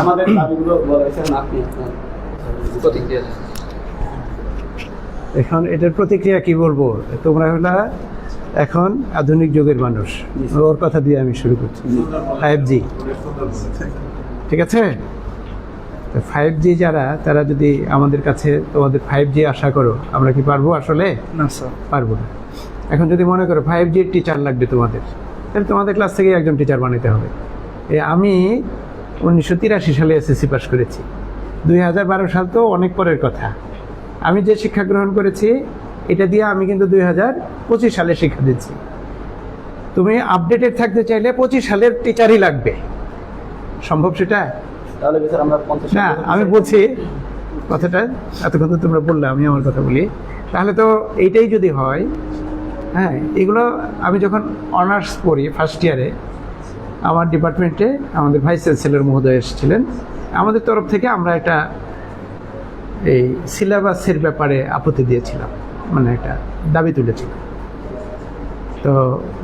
এখন এটার প্রতিক্রিয়া কি বলবো, তোমরা হলো এখন আধুনিক যুগের মানুষ, ওর কথা দিয়ে আমি শুরু করছি। 5G, ঠিক আছে? 5G যারা, তারা যদি আমাদের কাছে তোমাদের 5G আশা করো, আমরা কি পারবো? আসলে না স্যার পারবো না। এখন যদি মনে করো 5G টিচার লাগবে তোমাদের, তাহলে তোমাদের ক্লাস থেকে একজন টিচার বানাতে হবে। আমি 1983 সালে এসএসসি পাস করেছি, 2012 সাল তো অনেক পরের কথা। আমি যে শিক্ষা গ্রহণ করেছি এটা দিয়ে আমি কিন্তু 2025 সালে শিক্ষা দিচ্ছি। তুমি আপডেটেড থাকতে চাইলে 25 সালের টিচারই লাগবে, সম্ভব সেটা? না, আমি বলছি কথাটা, এতক্ষণ তো তোমরা বললে, আমি আমার কথা বলি। তাহলে তো এইটাই যদি হয়, হ্যাঁ, এগুলো আমি যখন অনার্স পড়ি ফার্স্ট ইয়ারে, আমার ডিপার্টমেন্টে আমাদের ভাইস চ্যান্সেলর মহোদয় এসেছিলেন, আমাদের তরফ থেকে আমরা একটা এই সিলেবাসের ব্যাপারে আপত্তি দিয়েছিলাম, মানে একটা দাবি তুলেছিলাম। তো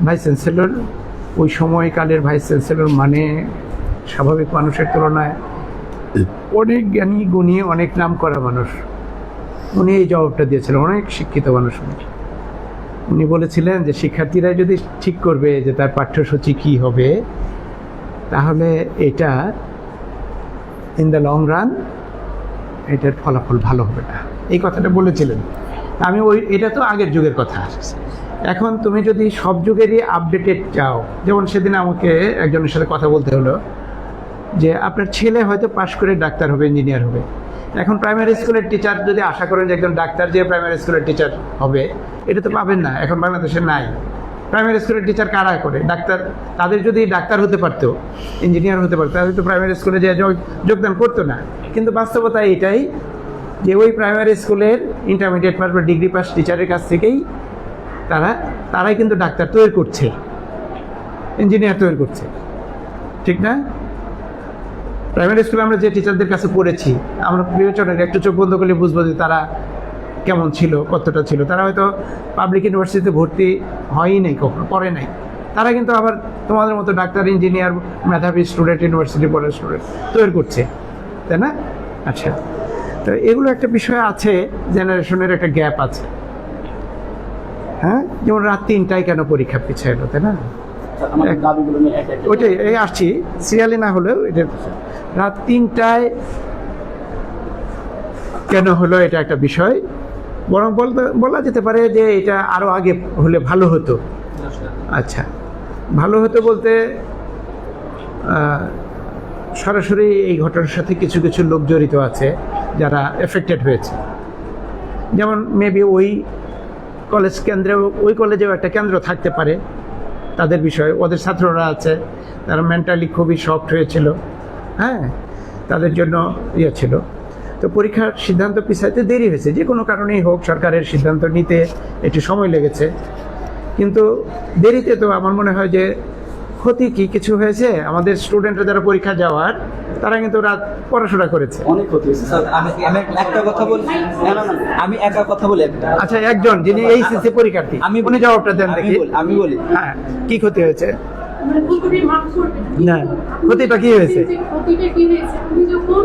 ভাইস চ্যান্সেলর, ওই সময়কালের ভাইস চ্যান্সেলর মানে স্বাভাবিক মানুষের তুলনায় অনেক জ্ঞানী গুণী, অনেক নাম করা মানুষ, উনি এই জবাবটা দিয়েছিলেন। অনেক শিক্ষিত মানুষ উনি বলেছিলেন যে শিক্ষার্থীরা যদি ঠিক করবে যে তার পাঠ্যসূচি কী হবে, তাহলে এটা ইন দ্য লং রান এটার ফলাফল ভালো হবে না, এই কথাটা বলেছিলেন। আমি এটা তো আগের যুগের কথা। এখন তুমি যদি সব যুগেরই আপডেটেড চাও, যেমন সেদিন আমাকে একজনের সাথে কথা বলতে হলো যে আপনার ছেলে হয়তো পাশ করে ডাক্তার হবে, ইঞ্জিনিয়ার হবে। এখন প্রাইমারি স্কুলের টিচার যদি আশা করেন যে একজন ডাক্তার যে প্রাইমারি স্কুলের টিচার হবে, এটা তো পাবেন না, এখন বাংলাদেশে নাই। প্রাইমারি স্কুলের টিচার কারা করে? ডাক্তার। তাদের যদি ডাক্তার হতে পারতো, ইঞ্জিনিয়ার হতে পারতো, তাহলে তো প্রাইমারি স্কুলে যে যোগদান করতো না। কিন্তু বাস্তবতা এটাই যে ওই প্রাইমারি স্কুলের ইন্টারমিডিয়েট পাস বা ডিগ্রি পাস টিচারের কাছ থেকেই তারাই কিন্তু ডাক্তার তৈরি করছে, ইঞ্জিনিয়ার তৈরি করছে, ঠিক না? প্রাইমারি স্কুলে আমরা যে টিচারদের কাছে পড়েছি, আমরা বিবেচনার একটু চোখ বন্ধ করলে বুঝবো যে তারা কেমন ছিল, কতটা ছিল। তারা হয়তো পাবলিক ইউনিভার্সিটিতে ভর্তি হয়ই নাই, কখনো পড়ে নাই। তারা কিন্তু আবার তোমাদের মতো ডাক্তার, ইঞ্জিনিয়ার, মেধাবী স্টুডেন্ট, ইউনিভার্সিটি পড়ার স্টুডেন্ট তৈরি করছে, তাই না? আচ্ছা, তো এগুলো একটা বিষয় আছে, জেনারেশনের একটা গ্যাপ আছে। হ্যাঁ, যেমন রাত 3টায় কেন পরীক্ষা পিছিয়ে এলো, তাই না? আমাদের দাবিগুলো নিয়ে এক এক ওইটাই এই আসছি, সিরিয়ালি না হলেও এটা রাত 3টায় কেন হলো, এটা একটা বিষয়। বরং বলা যেতে পারে যে এটা আরও আগে হলে ভালো হতো। আচ্ছা, ভালো হতো বলতে সরাসরি এই ঘটনার সাথে কিছু কিছু লোক জড়িত আছে যারা এফেক্টেড হয়েছে। যেমন মেবি ওই কলেজ কেন্দ্রে, ওই কলেজেও একটা কেন্দ্র থাকতে পারে, তাদের বিষয়ে ওদের ছাত্ররা আছে, তারা মেন্টালি খুবই শকড হয়েছিল। হ্যাঁ, তাদের জন্য ছিল। তো পরীক্ষার সিদ্ধান্ত পিছাইতে দেরি হয়েছে, যে কোনো কারণেই হোক, সরকারের সিদ্ধান্ত নিতে একটু সময় লেগেছে। কিন্তু দেরিতে তো আমার মনে হয় যে ক্ষতি কি কিছু হয়েছে? আমাদের স্টুডেন্টরা যারা পরীক্ষা যাওয়ার, তারা কিন্তু রাত পড়াশোনা করেছে। অনেক ক্ষতি হয়েছে। স্যার, আমি একটা কথা বলি, আমি একা কথা বলি একটা। আচ্ছা, একজন যিনি এইচএসসি পরীক্ষার্থী, উনি জবাবটা দেন দেখি। আমি বলি হ্যাঁ, কি ক্ষতি হয়েছে? মানে ভুল করে মাফ করবেন। না, ক্ষতিটা কি হয়েছে? ক্ষতিটা কি হয়েছে? আমি যখন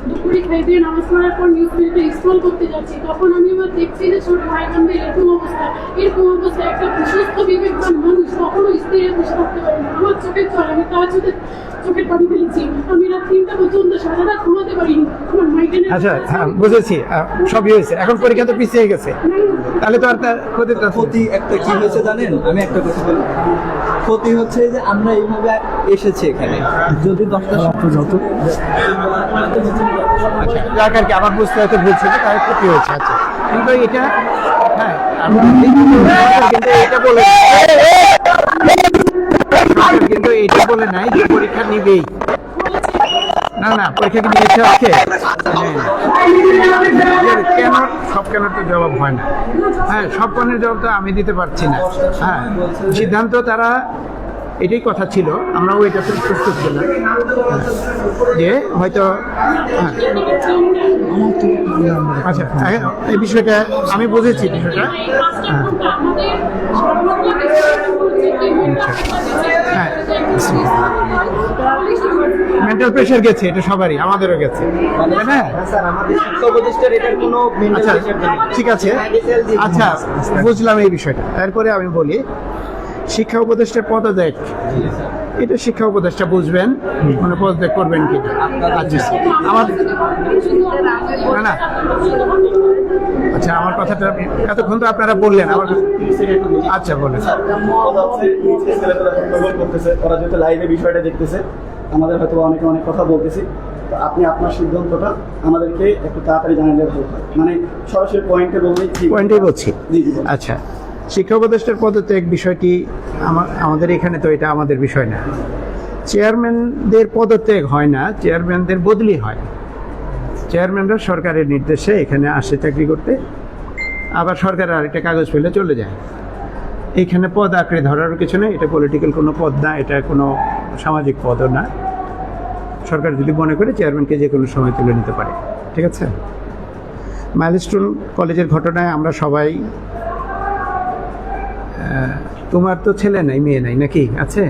দুপুরে খাই দিয়ে নামাজ পড়ার পর নিউজ পেপারটা স্ক্রল করতে যাচ্ছি, তখন আমি আবার দেখছি যে ছোট ভাই বোনদের এরকম অবস্থা একটা সুস্থ বিবেকবান মানুষ কখনো স্ত্রীর বসে থাকতে পারে না। আমার চোখের জল, আমি তার চোখের পানি ফেলেছি। আমি রাত 3টা পর্যন্ত সারা রাত ঘুমাতে পারিনি। আমার মাইগ্রেনের আচ্ছা, বুঝেছি, সবই হয়েছে। এখন পরীক্ষা তো পিছিয়ে গেছে, তাহলে তো আর তার ক্ষতি একটা কি হয়েছে জানেন? আমি একটা কথা বলি, ক্ষতি হচ্ছে যে আমরা এইভাবে এসেছি এখানে, যদি 10টা যত যাক আর কি, আমার বুঝতে হয়তো ভুল ছিল, তাহলে ক্ষতি হয়েছে। আচ্ছা, কিন্তু এটা হ্যাঁ, কিন্তু এটা বলে কিন্তু এটা বলে নাই যে পরীক্ষা নিবেই। না, পরীক্ষা কি নিয়েছে আজকে? কেন সব কেন তো জবাব হয় না। হ্যাঁ, সব কেনের জবাব তো আমি দিতে পারছি না। হ্যাঁ, সিদ্ধান্ত তারা, এটাই কথা ছিল, আমরা ওইটা প্রস্তুত ছিলাম যে হয়তো আচ্ছা, এই বিষয়টা আমি বুঝেছি। বিষয়টা হ্যাঁ, মেন্টাল প্রেশার গেছে, এটা সবারই, আমাদেরও গেছে, তাই না? স্যার, আমাদের শিক্ষা উপদেষ্টার এটার কোনো আচ্ছা, ঠিক আছে, আচ্ছা, বুঝলাম এই বিষয়টা। এরপরে আমি বলি, শিক্ষা উপদেষ্টার পদত্যাগ, এটা শিক্ষা উপদেষ্টা বুঝবেন, মানে পদত্যাগ করবেন কিনা। আচ্ছা, আমার না, আচ্ছা, আমার কথাটা এতক্ষণ তো আপনারা বললেন, আমার আচ্ছা বলেন। ওরা যেহেতু লাইভে বিষয়টা দেখতেছে, আমাদের হয়তো অনেক কথা বলতেছি, তো আপনি আপনার সিদ্ধান্তটা আমাদেরকে একটু তাড়াতাড়ি জানালে ভালো হয়। মানে সরাসরি পয়েন্টেই বলছি। জি। আচ্ছা, শিক্ষা উপদেষ্টার পদত্যাগ বিষয়টি আমাদের এখানে তো এটা আমাদের বিষয় না। চেয়ারম্যানদের পদত্যাগ হয় না, চেয়ারম্যানদের বদলি হয়। চেয়ারম্যানরা সরকারের নির্দেশে এখানে আসে চাকরি করতে, আবার সরকারের আরেকটা কাগজ পেলে চলে যায়। এইখানে পদ আঁকড়ে ধরারও কিছু নেই, এটা পলিটিক্যাল কোনো পদ না, এটা কোনো সামাজিক পদও না। সরকার যদি মনে করে চেয়ারম্যানকে যে কোনো সময় তুলে নিতে পারে, ঠিক আছে? মাইলস্টোন কলেজের ঘটনায় আমরা সবাই, তোমার তো ছেলে নাই মেয়ে নাই নাকি আছে?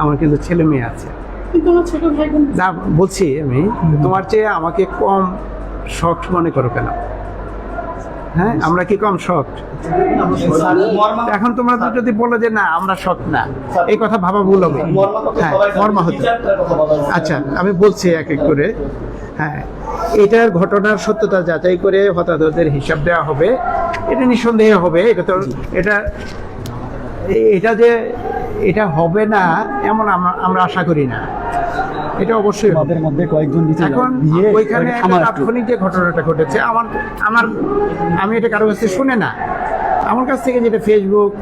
আমার কিন্তু ছেলে মেয়ে আছে। কিন্তু আমার ছোট ভাই বোন না বলছি আমি, তোমার চেয়ে আমাকে কম শক্ট মনে করো কেন? হ্যাঁ, আমরা কি কম শক্ট? এখন তোমরা তো যদি বলো যে না আমরা শক্ট না, এই কথা ভাবা ভুল হবে। হ্যাঁ, মর্মাহত। আচ্ছা, আমি বলছি এক এক করে। হ্যাঁ, এটার ঘটনার সত্যতা যাচাই করে হতাহতদের হিসাব দেওয়া হবে, এটা নিঃসন্দেহে হবে। এটা তো এটা যে এটা হবে না এমন আমরা আশা করি না, এটা অবশ্যই হবে। আমাদের মধ্যে কয়েকজন এখন ওইখানে একটা তাৎক্ষণিক যে ঘটনাটা ঘটেছে, আমি এটা কারো কাছ থেকে শুনে না, আমার কাছ থেকে যেটা ফেসবুক,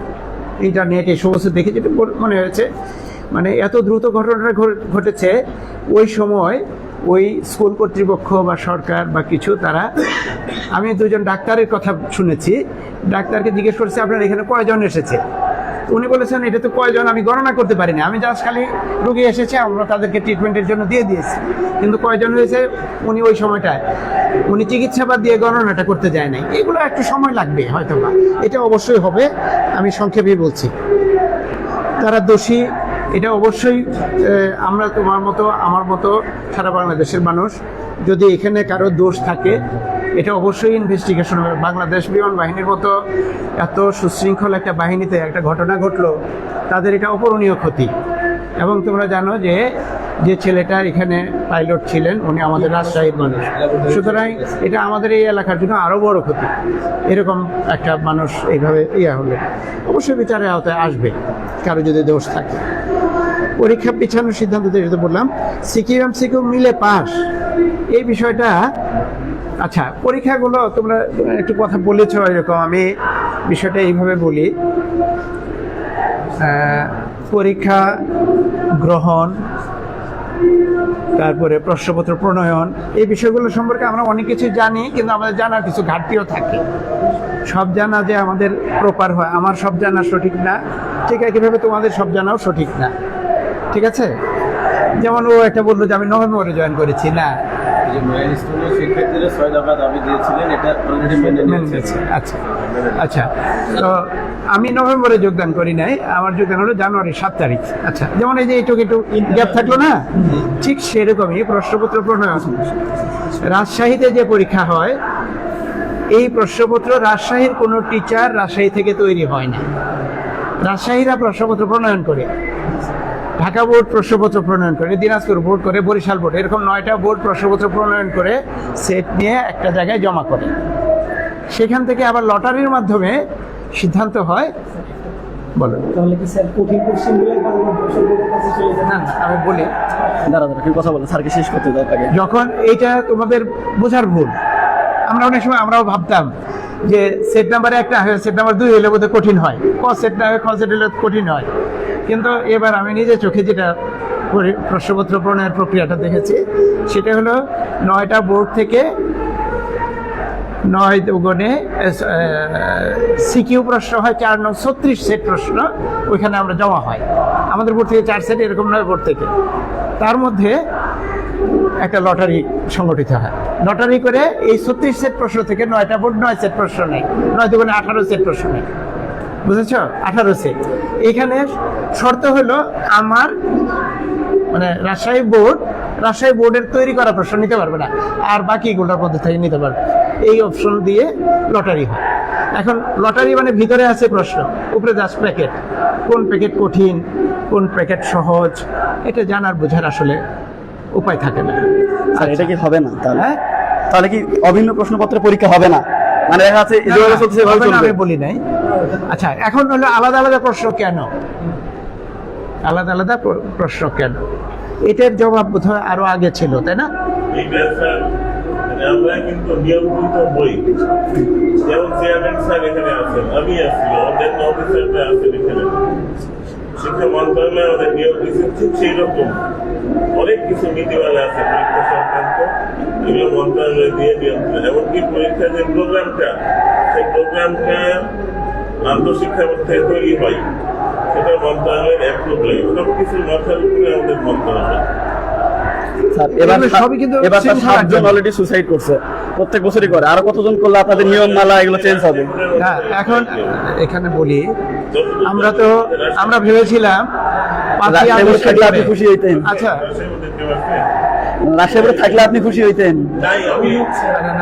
ইন্টারনেট এই সমস্ত দেখে যেটা মনে হয়েছে, মানে এত দ্রুত ঘটনাটা ঘটেছে। ওই সময় ওই স্কুল কর্তৃপক্ষ বা সরকার বা কিছু তারা, আমি দুজন ডাক্তারের কথা শুনেছি, ডাক্তারকে জিজ্ঞেস করছে আপনার এখানে কয়জন এসেছে? উনি বলেছেন এটা তো কয়জন আমি গণনা করতে পারি না, আমি জাস্ট খালি রোগী এসেছে আমরা তাদেরকে ট্রিটমেন্টের জন্য দিয়ে দিয়েছি, কিন্তু কয়জন হয়েছে উনি ওই সময়টায় উনি চিকিৎসাবাদ দিয়ে গণনাটা করতে যায় নাই। এগুলো একটু সময় লাগবে হয়তো বা, এটা অবশ্যই হবে। আমি সংক্ষেপেই বলছি, তারা দোষী, এটা অবশ্যই। আমরা তোমার মতো আমার মতো সারা বাংলাদেশের মানুষ, যদি এখানে কারো দোষ থাকে এটা অবশ্যই ইনভেস্টিগেশন হবে। বাংলাদেশ বিমান বাহিনীর মতো এত সুশৃঙ্খল একটা বাহিনীতে একটা ঘটনা ঘটলো, তাদের এটা অপূরণীয় ক্ষতি। এবং তোমরা জানো যে যে ছেলেটা এখানে পাইলট ছিলেন উনি আমাদের রাজশাহীর মানুষ, সুতরাং এটা আমাদের এই এলাকার জন্য আরও বড় ক্ষতি। এরকম একটা মানুষ এইভাবে হলে অবশ্যই বিচারের আওতায় আসবে কারো যদি দোষ থাকে। পরীক্ষা পিছানোর সিদ্ধান্ত যেটা বললাম, সিকিউ এমসিকিউ মিলে পাস, এই বিষয়টা। আচ্ছা, পরীক্ষাগুলো তোমরা একটু কথা বলেছ এরকম, আমি বিষয়টা এইভাবে বলি। পরীক্ষা গ্রহণ, তারপরে প্রশ্নপত্র প্রণয়ন, এই বিষয়গুলো সম্পর্কে আমরা অনেক কিছু জানি, কিন্তু আমাদের জানার কিছু ঘাটতিও থাকে। সব জানা যে আমাদের প্রপার হয়, আমার সব জানা সঠিক না, ঠিক একইভাবে তোমাদের সব জানাও সঠিক না। ঠিক আছে? যেমন ও একটা বললো যে আমি নভেম্বরে জয়েন করেছি, না আচ্ছা আচ্ছা, তো আমি নভেম্বরে যোগদান করি নাই, আমার যোগদান হলো জানুয়ারি 7 তারিখ। আচ্ছা, যেমন এই যে এইটুকু একটু গ্যাপ থাকলো না, ঠিক সেরকমই প্রশ্নপত্র প্রণয়ন। রাজশাহীতে যে পরীক্ষা হয়, এই প্রশ্নপত্র রাজশাহীর কোনো টিচার রাজশাহী থেকে তৈরি হয় না, রাজশাহীরা প্রশ্নপত্র প্রণয়ন করে। ঢাকা বোর্ড প্রশ্নপত্র প্রণয়ন করে, দিনাজপুর বোর্ড করে, বরিশাল বোর্ড, এরকম 9টা বোর্ড প্রশ্নপত্র প্রণয়ন করে সেট নিয়ে একটা জায়গায় জমা করে। সেখান থেকে আবার লটারির মাধ্যমে সিদ্ধান্ত হয়। বলো। তাহলে কি স্যার কঠিন কোশ্চেনগুলো না, আমি বলি, দাঁড়া কি কথা বলে স্যারকে শেষ করতে দাও আগে। যখন এইটা তোমাদের বোঝার ভুল, আমরা অনেক সময় আমরাও ভাবতাম যে সেট নাম্বারে একটা হয়, সেট নাম্বার 2 হলে বোধহয় কঠিন হয়, ক সেট না হয় খ সেট হলে কঠিন হয়। কিন্তু এবার আমি নিজে চোখে যেটা প্রশ্নপত্র প্রণয়নের প্রক্রিয়াটা দেখেছি, সেটা হলো 9টা বোর্ড থেকে 9 দুগুণে সিকিউ প্রশ্ন হয় 4×36 সেট প্রশ্ন, ওইখানে আমরা জমা হয়। আমাদের বোর্ড থেকে 4 সেট, এরকম 9 বোর্ড থেকে, তার মধ্যে একটা লটারি সংগঠিত হয়। লটারি করে এই 36 সেট প্রশ্ন থেকে 9টা বোর্ড 9 সেট প্রশ্ন নেয়, 9 দুগুণে 18 সেট প্রশ্ন নেয়। বুঝেছ? 18 সেট। এখানে শর্ত হলো আমার মানে রাজশাহী বোর্ডের তৈরি করা প্রশ্ন নিতে পারবে না, আর বাকিগুলোর মধ্যে থেকে নিতে পারবে। এই অপশন দিয়ে লটারি হয়। এখন লটারি মানে ভিতরে আছে প্রশ্ন, উপরে জাস্ট প্যাকেট। কোন প্যাকেট কঠিন, কোন প্যাকেট সহজ, এটা জানার বোঝার আসলে উপায় থাকে না। আর এটা কি হবে না তাহলে? হ্যাঁ, তাহলে কি অভিন্ন প্রশ্নপত্রের পরীক্ষা হবে না? মানে দেখা যাচ্ছে যেভাবে চলছে সেভাবে চলবে? আমি বলি নাই। আচ্ছা, এখন হলো আলাদা আলাদা প্রশ্ন কেন? আলাদা আলাদা প্রশ্ন কেন? এটার জবাব বোধহয় আরো আগে ছিল, তাই না? আমরা কিন্তু নিয়মিত বই, যেমন চেয়ারম্যান স্যার এখানে আছেন, আমি আসছি, অন্যান্য অফিসাররা আছেন এখানে, শিক্ষা মন্ত্রণালয় আমাদের নিয়োগ দিচ্ছে, ঠিক সেই রকম অনেক কিছু নীতিমালা আছে পরীক্ষা সংক্রান্ত, এগুলো মন্ত্রণালয় দিয়ে নিয়োগ দেয়। এমনকি পরীক্ষার যে প্রোগ্রামটা, সেই প্রোগ্রামটা আন্তঃশিক্ষা মধ্যে তৈরি হয়, সেটা মন্ত্রণালয়ের অ্যাপ্রুভ লাগে। সব কিছুর মাথার উপরে আমাদের মন্ত্রণালয়। স্যার এবার এগুলো সবই কিন্তু এবার স্যার শৃঙ্খলার 7 জন জন্য। অলরেডি সুসাইড করছে, প্রত্যেক বছরই করে। আরো কতজন করলে আপনাদের নিয়ম মালা এগুলো চেঞ্জ হবে? না, এখন এখানে বলি, আমরা ভেবেছিলাম 5ই রাজশাহী বোর্ডে আগস্টের থাকলে আপনি পরে- খুশি হইতেন? আচ্ছা, রাজশাহী বোর্ডে থাকলে আপনি খুশি হইতেন? তাই আমি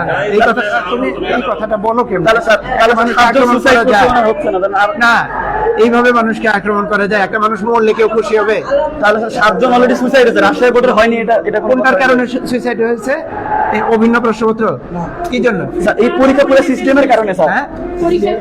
না, এই কথা তুমি এই কথাটা বলো কেন? তাহলে স্যার তাহলে মানুষকে 7 জন আক্রমণ সুসাইড করা যায় করছে না, হচ্ছে না তাহলে আর- না, এইভাবে মানুষকে আক্রমণ করা যায়? একটা মানুষ মরলে কেউ খুশি হবে? তাহলে স্যার 7 জন অলরেডি সুসাইড হয়েছে, রাজশাহী বোর্ডের হয়নি, এটা কোনো কোনটার কথা কারণে না। সুইসাইড হয়েছে? এই অভিন্ন প্রশ্নপত্র কি জন্য? স্যার এই পরীক্ষা পুরো সিস্টেমের কারণে স্যার, হ্যাঁ,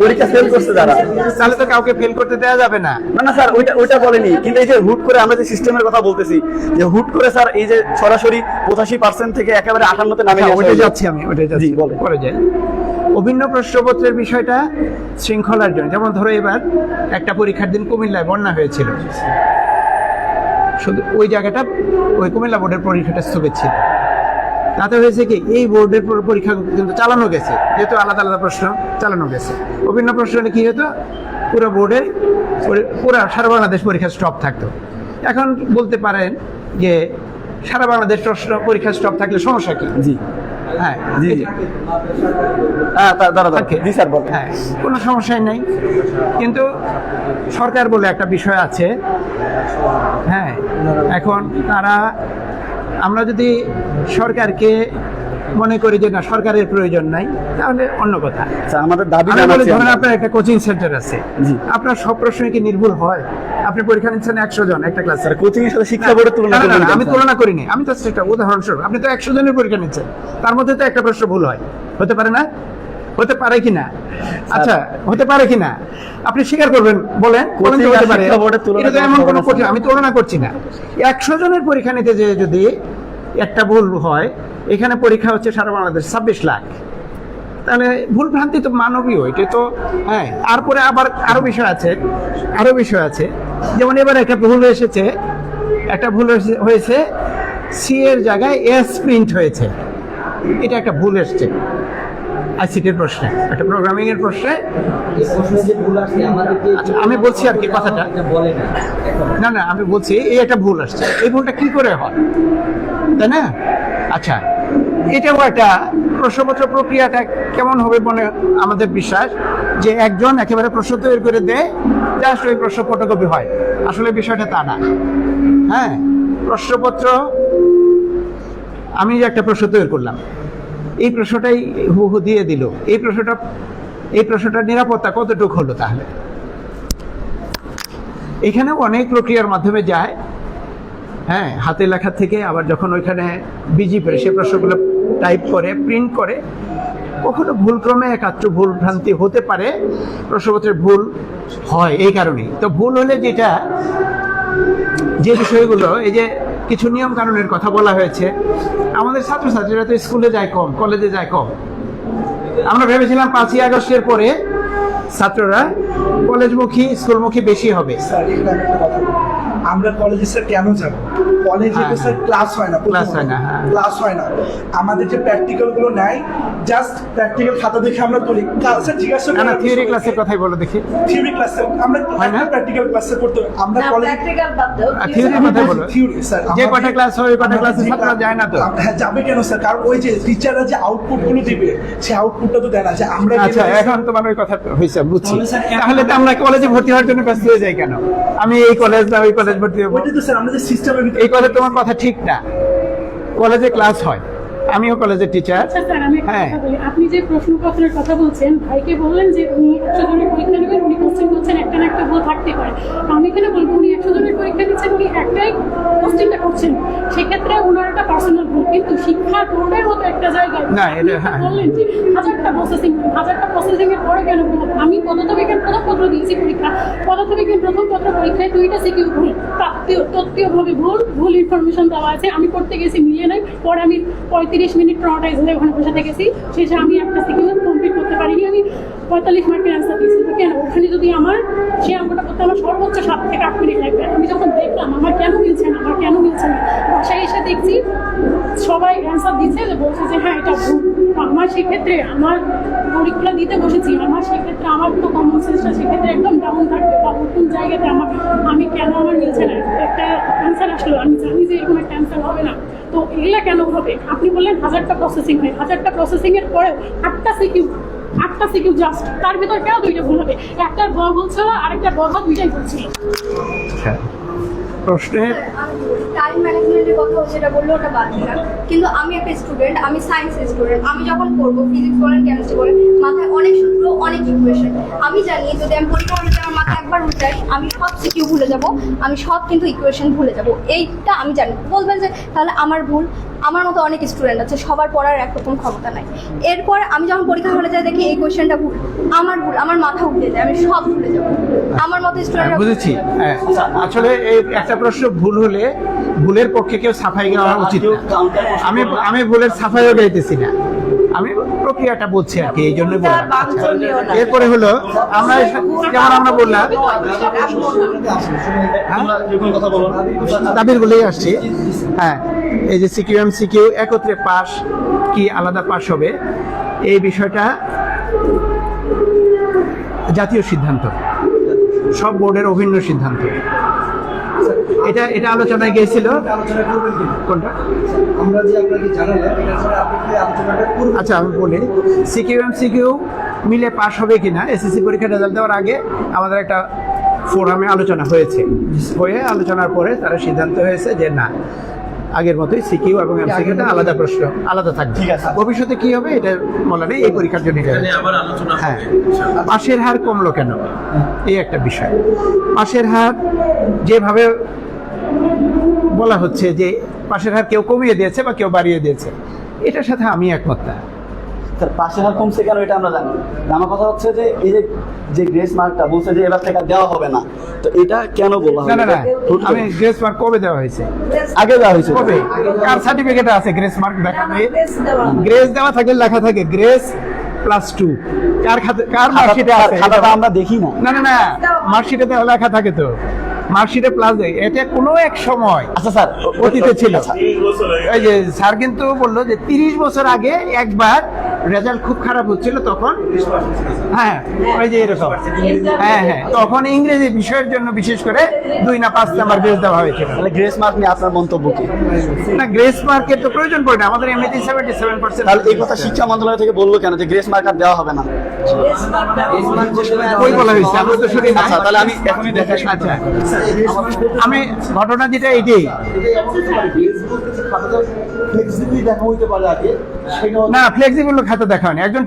পরীক্ষা ফেল করছে যারা। তাহলে তো কাউকে ফেল করতে দেওয়া যাবে না। না না স্যার, ওইটা বলেনি, কিন্তু এই যে হুট করে আমরা যে সিস্টেমের কথা বলতেছি, যে হুট করে স্যার এই যে সরাসরি 85% থেকে একেবারে 58-তে নামে আচ্ছা, নিয়ে আসা ওইটা হলো। যাচ্ছি আমি, ওইটা যাচ্ছি, জি, বলেন। পরে যাই। অভিন্ন প্রশ্নপত্রের বিষয়টা শৃঙ্খলার জন্য। যেমন ধরো এবার একটা পরীক্ষার দিন কুমিল্লায় বন্যা হয়েছিল, শুধু ওই জায়গাটা, ওই কুমিল্লা বোর্ডের পরীক্ষাটা স্থগিত ছিল। তাতে হয়েছে কি, এই বোর্ডের পরীক্ষা কিন্তু চালানো গেছে, যেহেতু আলাদা আলাদা প্রশ্ন চালানো গেছে। অভিন্ন প্রশ্ন হলে কি হতো, পুরো বোর্ডের পুরো সারা বাংলাদেশ পরীক্ষা স্টপ থাকতো। এখন বলতে পারেন যে সারা বাংলাদেশ পরীক্ষা স্টপ থাকলে সমস্যা কি? জি হ্যাঁ, জি জি, হ্যাঁ দাঁড়া থাকে। জি স্যার বলেন। হ্যাঁ, কোনো সমস্যাই নেই, কিন্তু সরকার বলে একটা বিষয় আছে। হ্যাঁ, এখন আমরা যদি সরকারকে মনে করি যে না, সরকারের প্রয়োজন নাই, তাহলে অন্য কথা। আচ্ছা, আমাদের দাবি আমি বলি, জানাচ্ছি ধরেন আমরা। আপনার একটা কোচিং সেন্টার আছে, জি। আপনার সব প্রশ্ন কি নির্ভুল হয়? আপনি পরীক্ষা নিচ্ছেন 100 জন একটা ক্লাসে। স্যার কোচিং এর সাথে শিক্ষা বোর্ডের তুলনা না, না, করবেন না, কেন, আমি স্যার? তুলনা করিনি, আমি তো সেটা উদাহরণস্বরূপ। আপনি তো 100 জনের পরীক্ষা নিচ্ছেন, তার মধ্যে তো একটা প্রশ্ন ভুল হয়, হতে পারে না? হতে পারে কিনা? আচ্ছা, হতে পারে কিনা আপনি স্বীকার করবেন, বলেন বলেন যে কোচিং আর হতে পারে। শিক্ষা বোর্ডের তুলনা এটা তো করা এমন কোনো হবে না, কঠিন, স্যার। আমি তুলনা করছি না। 100 জনের পরীক্ষা নিতে যে যদি একটা ভুল হয়, এখানে পরীক্ষা হচ্ছে সারা বাংলাদেশ 26 লাখ, তাহলে ভুল ভ্রান্তি তো মানবীয়, এটা তো। হ্যাঁ, তারপরে আবার আরো বিষয় আছে, যেমন এবার একটা ভুল হয়েছে, সি এর জায়গায় এস প্রিন্ট হয়েছে, এটা একটা ভুল এসছে আইসিটির প্রশ্নে, একটা প্রোগ্রামিং এর প্রশ্নে। এই প্রশ্নে যে ভুল আসছে আমাদেরকে আচ্ছা, আমি বলছি আর কি কথাটা। বলে না এখন। না, আমি বলছি এই একটা ভুল আসছে, এই ভুলটা কি করে হয়, তাই না? আচ্ছা, এটাও একটা প্রশ্নপত্র প্রক্রিয়াটা কেমন হবে মনে আমাদের বিশ্বাস যে একজন একেবারে প্রশ্ন তৈরি করে দেয়, জাস্ট ওই প্রশ্ন ফটোকপি হয়। আসলে বিষয়টা তা না। হ্যাঁ, প্রশ্নপত্র, আমি যে একটা প্রশ্ন তৈরি করলাম, এই প্রশ্নটাই হুবহু দিয়ে দিল, এই প্রশ্নটার নিরাপত্তা কতটুকু হলো? তাহলে এখানেও অনেক প্রক্রিয়ার মাধ্যমে যায়। হ্যাঁ, হাতে লেখা থেকে আবার যখন ওইখানে বিজিপি সে প্রশ্নগুলো টাইপ করে প্রিন্ট করে, কখনো ভুলক্রমে একাত্র ভুল ভ্রান্তি হতে পারে, প্রশ্নপত্রের ভুল হয় এই কারণেই। তো ভুল হলে যে বিষয়গুলো, এই যে কিছু নিয়ম কানুনের কথা বলা হয়েছে, আমাদের ছাত্রছাত্রীরা তো স্কুলে যায় কম, কলেজে যায় কম। আমরা ভেবেছিলাম 5ই আগস্টের পরে ছাত্ররা কলেজমুখী স্কুলমুখী বেশি হবে। স্যার এখানে আমি একটা কথা বলি। আমরা কলেজে স্যার কেন যাব? কলেজে তো স্যার ক্লাস হয় না, ক্লাস হয় না, হ্যাঁ। ক্লাস হয় না। আমাদের যে প্র্যাকটিক্যাল গুলো নাই, জাস্ট প্র্যাকটিক্যাল খাতা দেখে আমরা তুলি। স্যার জিজ্ঞাসা না, থিওরি ক্লাসের কথাই বলো দেখি। থিওরি ক্লাসে আমরা হয় না? প্র্যাকটিক্যাল ক্লাসে পড়তে হয়। আমরা কলেজে থিওরির কথাই বলো। থিওরি স্যার যে কটা ক্লাস হয় ওই কটা ক্লাসে ছাত্ররা যায় না তো। হ্যাঁ, যাবে কেন স্যার? কারণ ওই যে টিচাররা যে আউটপুট গুলো দিবে, সেই আউটপুটটা তো দেয় না। যে আমরা আচ্ছা, এখন তোমার ওই কথা হয়েছে, বুঝছি। তাহলে তো আমরা কলেজে ভর্তি হওয়ার জন্য ব্যস্ত হয়ে যাই কেন? আমি এই কলেজ না ওই কলেজ ভর্তি হবো, ওইটা তো স্যার আমাদের সিস্টেমের ভিতরে। এই কথা তোমার কথা ঠিক না। কলেজে ক্লাস হয়, আমিও কলেজের টিচার। আচ্ছা স্যার, আমি একটা হ্যাঁ। কথা বলি। আপনি যে প্রশ্নপত্রের কথা বলছেন, ভাইকে বললেন যে উনি 100 জনের পরীক্ষা নেবেন, উনি কোশ্চেন করছেন, একটা না একটা ভুল থাকতে পারে। আমি এখানে বলবো, উনি 100 জনের পরীক্ষা নিচ্ছেন, উনি একটাই কোশ্চেনটা করছেন, সেক্ষেত্রে ওনার একটা পার্সোনাল ভুল। কিন্তু শিক্ষা বোর্ডের মতো একটা জায়গায় না, আপনি এটা হ্যাঁ। বললেন যে হাজারটা প্রসেসিং এর পরে কেন ভুল? আমি পদার্থবিজ্ঞান প্রথম পত্র দিয়েছি পরীক্ষা, পদার্থবিজ্ঞান প্রথম পত্র পরীক্ষায় 2টা সিকিউ ভুল, তত্ত্বীয়ভাবে ভুল ইনফরমেশন দেওয়া আছে। আমি করতে গেছি, মিলিয়ে নাই। পরে আমি 35 মিনিট ট্রমাটাইজ হয়ে ওখানে বসে থেকেছি, শেষে আমি একটা সিকিউ কমপ্লিট করতে পারিনি। আমি 45 মার্কের অ্যান্সার দিয়েছি। তো কেন ওখানে যদি সে অঙ্কটা করতে আমার সর্বোচ্চ 7 থেকে 8 মিনিট লাগবে? আমি যখন দেখলাম আমার কেন মিলছে না, বাসায় এসে দেখছি সবাই অ্যান্সার দিচ্ছে, যে বলছে যে হ্যাঁ এটা ভুল। আমার সেক্ষেত্রে আমার পরীক্ষা দিতে বসেছি, সেক্ষেত্রে আমার তো কমন সেন্সটা সেক্ষেত্রে একদম ডাউন থাকবে, বা নতুন জায়গাতে আমি কেন আমার মিলছে না একটা অ্যান্সার আসলো, আমি জানি যে এরকম একটা অ্যান্সার হবে না, তো এগুলা কেন হবে? আপনি বললেন 1000টা প্রসেসিং হয়, 1000টা প্রসেসিং এর পরে 8টা সিকিউ জাস্ট, তার ভিতর কেন 2টা ভুল হবে? একটার ব বলছিল, আরেকটার ব 2টাই বলছিল। প্রশ্নের টাইম ম্যানেজমেন্টের কথা যেটা বললো ওটা বাদ দিলাম, কিন্তু আমি একটা স্টুডেন্ট, আমি সায়েন্সের স্টুডেন্ট, আমি যখন পড়বো ফিজিক্স বলেন কেমিস্ট্রি বলেন মাথায় অনেক সূত্র অনেক ইকুয়েশন, আমি জানি যদি আমি পরীক্ষা হলে আমার মাথায় একবার উল্টাই আমি সব সিকিউ ভুলে যাব, আমি সব কিন্তু ইকুয়েশন ভুলে যাব, এইটা আমি জানি। বলবেন যে তাহলে আমার ভুল, আমার মতো অনেক স্টুডেন্ট আছে, সবার পড়ার একরকম ক্ষমতা নাই। এরপর আমি যখন পরীক্ষা হলে যাই দেখি এই কোয়েশ্চেনটা ভুল, আমার ভুল, আমার মাথা উঠে যায়, আমি সব ভুলে যাব। আমার মতো স্টুডেন্ট বুঝেছি। হ্যাঁ, আসলে এই একটা প্রশ্ন ভুল হলে ভুলের পক্ষে কেউ সাফাই গাওয়া উচিত না। আমি ভুলের সাফাইও গাইতেছি না, আমি প্রক্রিয়াটা বলছি আর কি, এই জন্যই বললাম। এরপরে হলো আমরা যেমন আমরা বললাম দাবির বলেই আসছি। হ্যাঁ, এই যে সিকিউ এমসিকিউ একত্রে পাস কি আলাদা পাস হবে, এই বিষয়টা জাতীয় সিদ্ধান্ত, সব বোর্ডের অভিন্ন সিদ্ধান্ত। এটা আলোচনায় গিয়েছিল। কোনটা? আমরা যে আপনাকে জানালাম এটা ছাড়া আপনি কি আলোচনাটা করবেন? আচ্ছা, আমি বলি সিকিউ এমসিকিউ মিলে পাস হবে কিনা এসএসসি পরীক্ষা রেজাল্ট দেওয়ার আগে আমাদের একটা ফোরামে আলোচনা হয়েছে, আলোচনার পরে তারা সিদ্ধান্ত হয়েছে যে না, আগের মতোই সিকিউ এবং এমসিকিউটা আলাদা প্রশ্ন, আলাদা থাকবে। ভবিষ্যতে কি হবে এটা বলা নেই, এই পরীক্ষার জন্য। হ্যাঁ, পাশের হার কমলো কেন, এই একটা বিষয়। পাশের হার যেভাবে বলা হচ্ছে যে পাশের হার কেউ কমিয়ে দিয়েছে বা কেউ বাড়িয়ে দিয়েছে, এটার সাথে আমি একমত না। স্যার পাশের হার কমছে কেন এটা আমরা জানি। আমার কথা হচ্ছে যে এই যে গ্রেস মার্কটা বলছে যে এবার থেকে দেওয়া হবে না, তো এটা কেন বলা হবে? না, আমি গ্রেস মার্ক কবে দেওয়া হয়েছে? আগে দেওয়া হয়েছে। কবে? কার সার্টিফিকেটে আছে গ্রেস মার্ক দেখানো? গ্রেস দেওয়া থাকে, লেখা থাকে গ্রেস +2। কার মার্কশিটে আছে? খাতাটা আমরা দেখি না। না, মার্কশিটে তো লেখা থাকে, তো মার্কশিটে প্লাস দেয়। এটা কোনো এক সময় আচ্ছা স্যার অতীতে ছিল। 30 বছর আগে। এই যে স্যার কিন্তু বললো যে 30 বছর আগে একবার রেজাল্ট খুব খারাপ হচ্ছিল, তখন হ্যাঁ ওই যে এরকম, হ্যাঁ তখন ইংরেজি বিষয়ের জন্য বিশেষ করে 2 না 5 নাম্বার গ্রেস দেওয়া হয়েছিল। তাহলে গ্রেস মার্ক নিয়ে আপনার মন্তব্য কি? না, গ্রেস মার্কের তো প্রয়োজন পড়ে না, আমাদের এমনিতেই 77%। তাহলে এই কথা শিক্ষা মন্ত্রণালয় থেকে বললো কেন যে গ্রেস মার্ক আর দেওয়া হবে না? ওই বলা হয়েছে, আমি তো শুনি না। আচ্ছা, তাহলে আমি এখনই দেখাই। আচ্ছা, আমি ঘটনা যেটা এটাই না, ফ্লেক্সিবল খাতা দেখান। একজন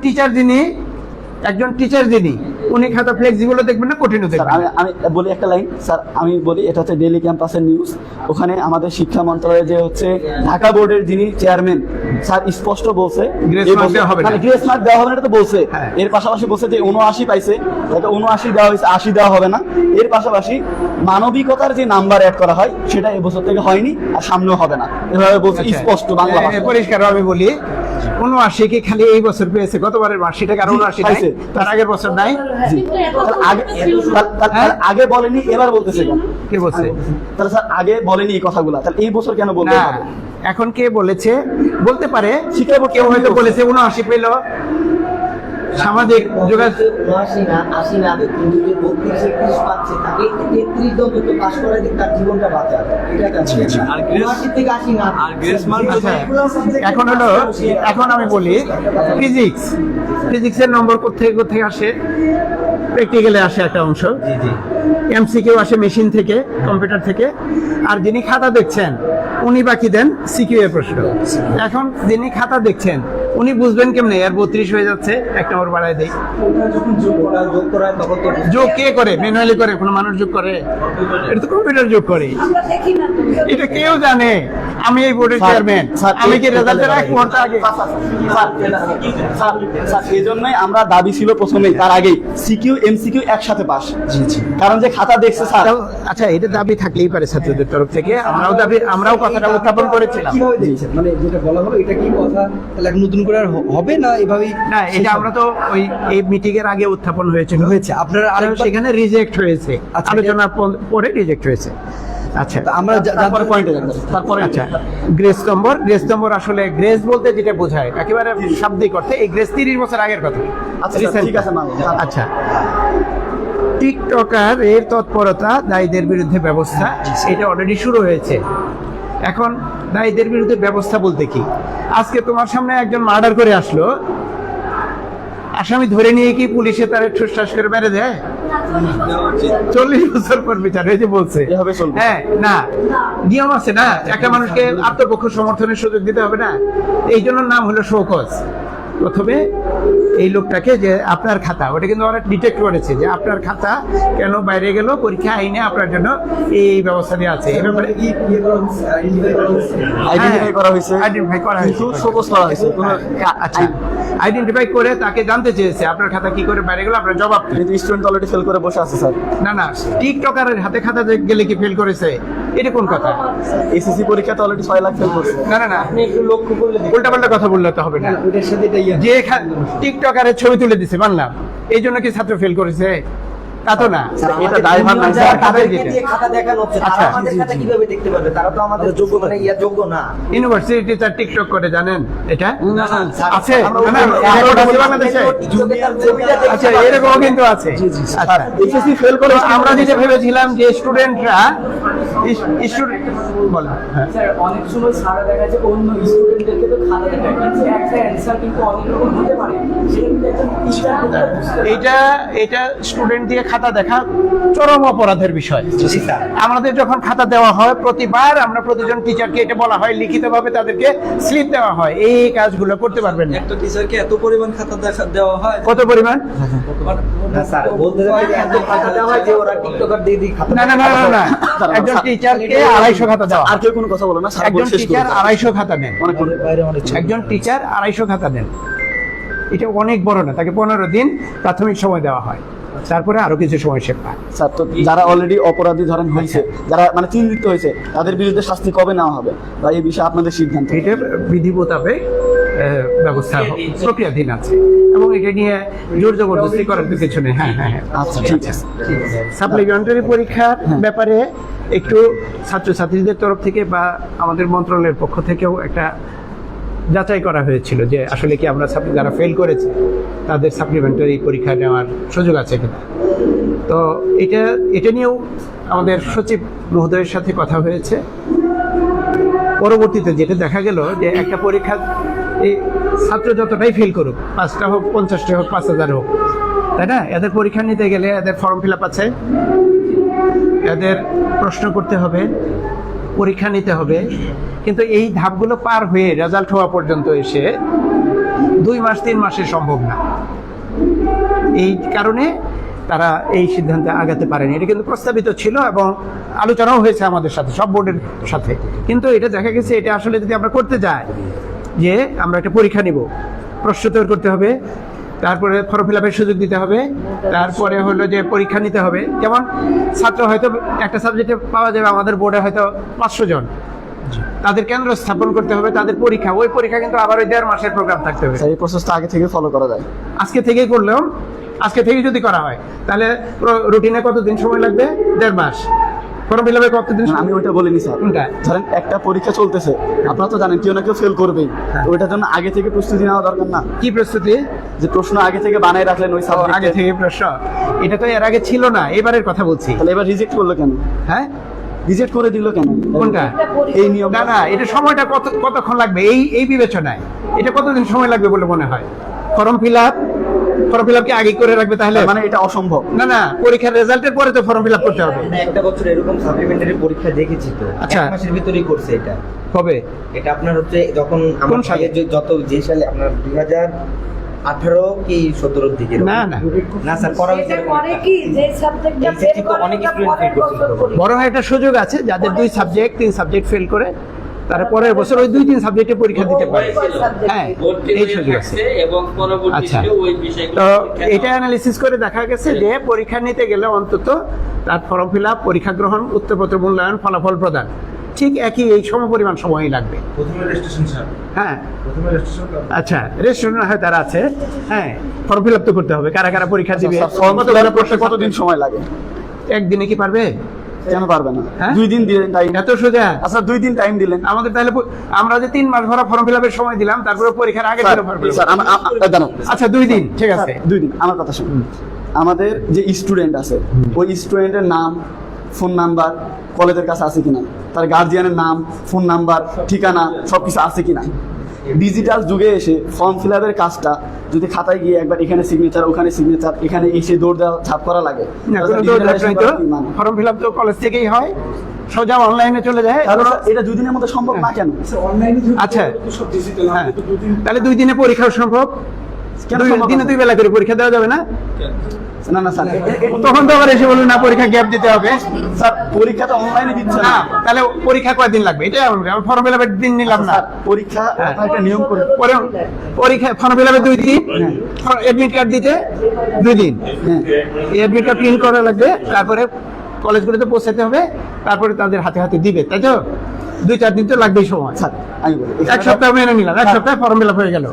টিচার যিনি উনি খাতা ফ্লেক্সিবলও দেখবেন না, কঠিনও দেখবেন। আমি বলি একটা লাইন স্যার, আমি বলি এটা হচ্ছে ডেইলি ক্যাম্পাসের নিউজ। ওখানে আমাদের শিক্ষা মন্ত্রণালয়ে যে হচ্ছে ঢাকা বোর্ডের যিনি চেয়ারম্যান স্যার স্পষ্ট বলছে গ্রেস মার্ক দেওয়া হবে না। গ্রেস মার্ক দেওয়া হবে না, এটা তো বলছে। হ্যাঁ। এর পাশাপাশি বলছে যে 79 পাইছে, তাকে 79 দেওয়া হয়েছে, 80 দেওয়া হবে না। এর পাশাপাশি মানবিকতার যে নাম্বার অ্যাড করা হয় সেটা এবছর থেকে হয়নি আর সামনেও হবে না, এভাবে বলছে স্পষ্ট বাংলা ভাষায়। পরিষ্কার আমি বলি 79 কি খালি এই বছর পেয়েছে? গতবারের মার্কশিটে আর 79 পাইছে, তার আগের বছর নাই। আগে বলেনি, এবার বলতেছে কেন? কে বলছে? তাহলে স্যার আগে বলেনি এই কথাগুলা, তাহলে এই বছর কেন বলতে না, হবে? এখন কে বলেছে বলতে পারে, কেউ হয়তো বলেছে 79 পেল, সামাজিক যোগাযোগ 80 না, কিন্তু যে 32-31 পাচ্ছে তাকে 33 অন্তত পাস করাই দিক, তার জীবনটা বাঁচা। এটা কাছে আর 80 থেকে 80 না, আর গ্রেস মার্ক আচ্ছা, এখন আমি বলি ফিজিক্সের নম্বর কোথেকে আসে? প্র্যাকটিক্যালে আসে একটা অংশ, এমসিকিউ আসে মেশিন থেকে, কম্পিউটার থেকে, আর যিনি খাতা দেখছেন উনি বাকি দেন সিকিউ এর প্রশ্ন। এখন যিনি খাতা দেখছেন উনি বুঝবেন কেমনে এর 32 হয়ে যাচ্ছে, 1 নম্বর বাড়ায় দেই। যখন যোগ করায় তখন তো যোগ কে করে? ম্যানুয়ালি করে? কোনো মানুষ যোগ করে? এটা তো কম্পিউটার যোগ করে। এটা কেউ জানে? আমি এই বোর্ডের চেয়ারম্যান, আমি কি রেজাল্টের 1 ঘন্টা আগে? এই জন্যই আমরা দাবি ছিল প্রথমেই, তার আগেই সিকিউ এমসিকিউ একসাথে পাস। কারণ যে খাতা দেখছে স্যার। আচ্ছা, এটা দাবি থাকলেই পারে ছাত্রদের তরফ থেকে, আমরাও কথাটা উত্থাপন করেছিলাম। কিভাবে দিয়েছেন? মানে যেটা বলা হলো এটা কি কথা তাহলে এখন নতুন করে আর হবে না এভাবেই? না, এটা আমরা তো এই মিটিং এর আগে উত্থাপন হয়েছিল, আপনারা আরেকবার সেখানে রিজেক্ট হয়েছে, আচ্ছা, আলোচনা পরে রিজেক্ট হয়েছে। আচ্ছা, আমরা তারপরে পয়েন্টে যাবো। তারপরে আচ্ছা, গ্রেস নম্বর আসলে গ্রেস বলতে যেটা বোঝায় একেবারে শাব্দিক অর্থে, এই গ্রেস 30 বছর আগের কথা। আচ্ছা, ঠিক আছে মানলাম। আচ্ছা, টিকটকার এর তৎপরতা, দায়ীদের বিরুদ্ধে ব্যবস্থা, এটা অলরেডি শুরু হয়েছে। এখন দায়ীদের বিরুদ্ধে ব্যবস্থা বলতে কি, আজকে তোমার সামনে একজন মার্ডার করে আসলো, আসামি ধরে নিয়ে কি পুলিশে তার ঠুসঠাস করে মেরে দেয়? 40 বছর পর বিচার হয়েছে বলছে। এভাবে চলবে? হ্যাঁ, না, নিয়ম আছে না, একটা মানুষকে আত্মপক্ষ সমর্থনের সুযোগ দিতে হবে না। এই জন্য নাম হলো শোকজ। প্রথমে এই লোকটাকে যে আপনার খাতা, ওটা কিন্তু ওরা ডিটেক্ট করেছে যে আপনার খাতা কেন বাইরে গেল, পরীক্ষা আইনে আপনার জন্য এই ব্যবস্থা দেওয়া আছে। এই ব্যাপারে আইডেন্টিফাই করা হয়েছে, আইডেন্টিফাই করা হয়েছে, কিন্তু শোকজ করা হয়েছে। আচ্ছা, আইডেন্টিফাই করে তাকে জানতে চেয়েছে আপনার খাতা কি করে বাইরে গেল, আপনার জবাব কি? কিন্তু স্টুডেন্ট অলরেডি ফেল করে বসে আছে স্যার। না না, টিকটকারের হাতে খাতা গেলে কি ফেল করেছে, এটা কোন কথা? এসএসসি পরীক্ষাতে অলরেডি 6 লাখ ফেল করছে। না না না, আপনি একটু লক্ষ্য করলে উল্টা পাল্টা কথা বললে তো হবে না। ওইটার সাথে এটা যে টিকটকারের ছবি তুলে দিছে মানলাম, এই জন্য কি ছাত্র ফেল করেছে? তা তো না, এটা ড্রাইভার না স্যার। তাদেরকে দিয়ে খাতা দেখানো হচ্ছে, তারা আচ্ছা। আমাদের খাতা কিভাবে দেখতে পারবে? তারা তো আমাদের যোগ্য না, যোগ্য না। ইউনিভার্সিটি টিচার টিকটক করে, জানেন এটা আছে? আমরা না, না, এরকম আছে বাংলাদেশে? আচ্ছা, এরকম কিন্তু আছে। আচ্ছা, এসএসসি ফেল করে আমরা যেটা ভেবেছিলাম যে স্টুডেন্টরা বলেন, হ্যাঁ, স্যার অনেক সময় সারা দেখা যায় অন্য স্টুডেন্টদেরকে তো খাতা দেখায়, কিন্তু একটা অ্যান্সার কিন্তু অনেক রকম হতে পারে, সেটা কিন্তু একজন টিচার এটা স্টুডেন্ট দিয়ে খাতা দেখা চরম অপরাধের বিষয়। আমাদের যখন খাতা দেওয়া হয় প্রতিবার আমরা প্রতিজন টিচারকে এটা বলা হয়, লিখিতভাবে তাদেরকে স্লিপ দেওয়া হয়, এই কাজগুলো করতে পারবেন না। একটা টিচারকে এত পরিমাণ খাতা দেওয়া হয়, কত পরিমাণ? না স্যার, বলতে চাই এত খাতা দেওয়া হয় যে ওরা টিকটকার দিয়ে দিয়ে খাতা। না না না না না, একজন টিচারকে 250 খাতা দেওয়া। আর কেউ কোনো কথা বলো না স্যার, একজন বলে শেষ টিচার করুন। 250 খাতা নেন, বাইরে অনেক একজন টিচার 250 খাতা নেন। এটা অনেক বড় না, তাকে 15 দিন প্রাথমিক সময় দেওয়া হয়, তারপরে আরো কিছু সময় সে পায়। স্যার, তো যারা অলরেডি অপরাধী ধরেন হয়েছে, যারা মানে চিহ্নিত হয়েছে, তাদের বিরুদ্ধে শাস্তি কবে নেওয়া হবে বা এই বিষয়ে আপনাদের সিদ্ধান্ত? এটা বিধি মোতাবেক ব্যবস্থা প্রক্রিয়াধীন আছে এবং এটা নিয়ে জোর জবরদস্তি করার তো কিছু নেই। হ্যাঁ হ্যাঁ হ্যাঁ, আচ্ছা, ঠিক আছে। সাপ্লিমেন্টারি পরীক্ষার ব্যাপারে একটু ছাত্রছাত্রীদের তরফ থেকে বা আমাদের মন্ত্রণালয়ের পক্ষ থেকেও একটা যাচাই করা হয়েছিল যে আসলে কি আমরা যারা ফেল করেছে তাদের সাপ্লিমেন্টারি পরীক্ষা নেওয়ার সুযোগ আছে কিনা। তো এটা নিয়েও আমাদের সচিব মহোদয়ের সাথে কথা হয়েছে। পরবর্তীতে যেটা দেখা গেল যে একটা পরীক্ষা এই ছাত্র যতটাই ফেল করুক, 5টা হোক, 50টা হোক, 5000 হোক, তাই না, এদের পরীক্ষা নিতে গেলে এদের ফর্ম ফিল আপ আছে, এদের প্রশ্ন করতে হবে, পরীক্ষা নিতে হবে। কিন্তু এই ধাপগুলো পার হয়ে রেজাল্ট হওয়া পর্যন্ত এসে 2 মাস 3 মাসে সম্ভব না। এই কারণে তারা এই সিদ্ধান্তে আগাতে পারেনি। এটা কিন্তু প্রস্তাবিত ছিল এবং আলোচনাও হয়েছে আমাদের সাথে, সব বোর্ডের সাথে। কিন্তু এটা দেখা গেছে এটা আসলে যদি আমরা করতে যাই যে আমরা একটা পরীক্ষা নিব, প্রশ্ন তৈরি করতে হবে, তারপরে ফর্ম ফিল আপের সুযোগ দিতে হবে, তারপরে হলো যে পরীক্ষা নিতে হবে। যেমন ছাত্র হয়তো একটা সাবজেক্টে পাওয়া যাবে আমাদের বোর্ডে হয়তো 500 জন, তাদের কেন্দ্র স্থাপন করতে হবে, তাদের পরীক্ষা, ওই পরীক্ষা কিন্তু আবার ওই 1.5 মাসের প্রোগ্রাম থাকতে হবে। এই প্রসেসটা আগে থেকে ফলো করা যায়। আজকে থেকেই করলেও, আজকে থেকে যদি করা হয় তাহলে রুটিনে কতদিন সময় লাগবে? 1.5 মাস। ফর্ম ফিল আপে কতদিন? আমি ওইটা বলিনি স্যার। কোনটা? ধরেন একটা পরীক্ষা চলতেছে, আপনারা তো জানেন কেউ না কেউ ফেল করবেই, তো ওইটার জন্য আগে থেকে প্রস্তুতি নেওয়া দরকার না? কি প্রস্তুতি? যে প্রশ্ন আগে থেকে বানায় রাখলেন ওই আগে সাবজেক্টে। থেকে প্রশ্ন, এটা তো এর আগে ছিল না, এবারের কথা বলছি। তাহলে এবার রিজেক্ট করলো কেন? হ্যাঁ, রিজেক্ট করে দিল কেন? কোনটা? এই নিয়ম। না না, এটা সময়টা কতক্ষণ লাগবে এই বিবেচনায় এটা কতদিন সময় লাগবে বলে মনে হয়? ফর্ম ফিল আপ কি আগে করে রাখবে তাহলে? মানে এটা অসম্ভব। না না, পরীক্ষার রেজাল্টের পরে তো ফর্ম ফিল আপ করতে হবে। একটা বছর এরকম সাপ্লিমেন্টারি পরীক্ষা দেখেছি তো, আচ্ছা। 1 মাসের ভিতরেই করছে এটা। কবে? এটা আপনার হচ্ছে যখন আমার সালে? যত যে সালে আপনার 2018 কি 17 দিকে। না না না স্যার, করা হয়েছে এরকম একটা। অনেক স্টুডেন্ট ফেল করছে। বরং একটা সুযোগ আছে যাদের 2 সাবজেক্ট 3 সাবজেক্ট ফেল করে তারা পরের বছর ওই 2-3 সাবজেক্টে পরীক্ষা দিতে পারে। হ্যাঁ, এই সুযোগ আছে। আচ্ছা, তো এটা অ্যানালিসিস করে দেখা গেছে যে পরীক্ষা নিতে গেলে অন্তত তার ফর্ম ফিল আপ, পরীক্ষা গ্রহণ, উত্তরপত্র মূল্যায়ন, ফলাফল প্রদান ঠিক একই এই সমপরিমাণ সময়ই লাগবে। প্রথমে রেজিস্ট্রেশন স্যার, হ্যাঁ প্রথমে রেজিস্ট্রেশন। আচ্ছা, রেজিস্ট্রেশন হয় তারা আছে। হ্যাঁ, ফর্ম ফিল আপ তো করতে হবে, কারা কারা পরীক্ষা দিবে। ফর্ম ফিল আপ করতে কতদিন সময় লাগে? একদিনে কি পারবে? কেন পারবে না? হ্যাঁ? 2 দিন দিলেন টাইম। এত সোজা? আচ্ছা, 2 দিন টাইম দিলেন আমাদের তাহলে আমরা যে 3 মাস ভরা ফর্ম ফিল আপের সময় দিলাম, তারপরে পরীক্ষার আগে দিন ফর্ম ফিল আপ। স্যার দাঁড়ান। আচ্ছা, 2 দিন ঠিক আছে। 2 দিন আমার কথা শুনুন। আমাদের যে স্টুডেন্ট আছে ওই স্টুডেন্টের নাম, ফোন নাম্বার কলেজের কাছে আছে কিনা, তার গার্জিয়ানের নাম, ফোন নাম্বার, ঠিকানা সব কিছু আছে কিনা। ডিজিটাল যুগে এসে ফর্ম ফিল আপের কাজটা যদি খাতায় গিয়ে একবার এখানে সিগনেচার, ওখানে সিগনেচার, এখানে এসে দৌড় দেওয়া ছাপ করা লাগে, ফর্ম ফিল আপ তো কলেজ থেকেই হয়, সোজা অনলাইনে চলে যায়। এটা 2 দিনের মধ্যে সম্ভব না কেন? আচ্ছা হ্যাঁ, তাহলে 2 দিনে পরীক্ষা সম্ভব? দিনে 2 বেলা করে পরীক্ষা দেওয়া যাবে না? না না স্যার, তখন তো আবার এসে বলুন না পরীক্ষা গ্যাপ দিতে হবে। স্যার পরীক্ষা তো অনলাইনে দিচ্ছে না, তাহলে পরীক্ষা কয়দিন লাগবে? এটা আমি ফর্ম ফিল আপের দিন নিলাম না। পরীক্ষা একটা নিয়ম করে পরীক্ষা ফর্ম ফিল আপে 2 দিন, অ্যাডমিট কার্ড দিতে 2 দিন, অ্যাডমিট কার্ড প্রিন্ট করা লাগবে, তারপরে কলেজগুলোতে পৌঁছাতে হবে, তারপরে তাদের হাতে হাতে দিবে, তাই তো? 2-4 দিন তো লাগবেই সময়। স্যার আমি বলি, 1 সপ্তাহ মেনে নিলাম, 1 সপ্তাহে ফর্ম ফিল আপ হয়ে গেল,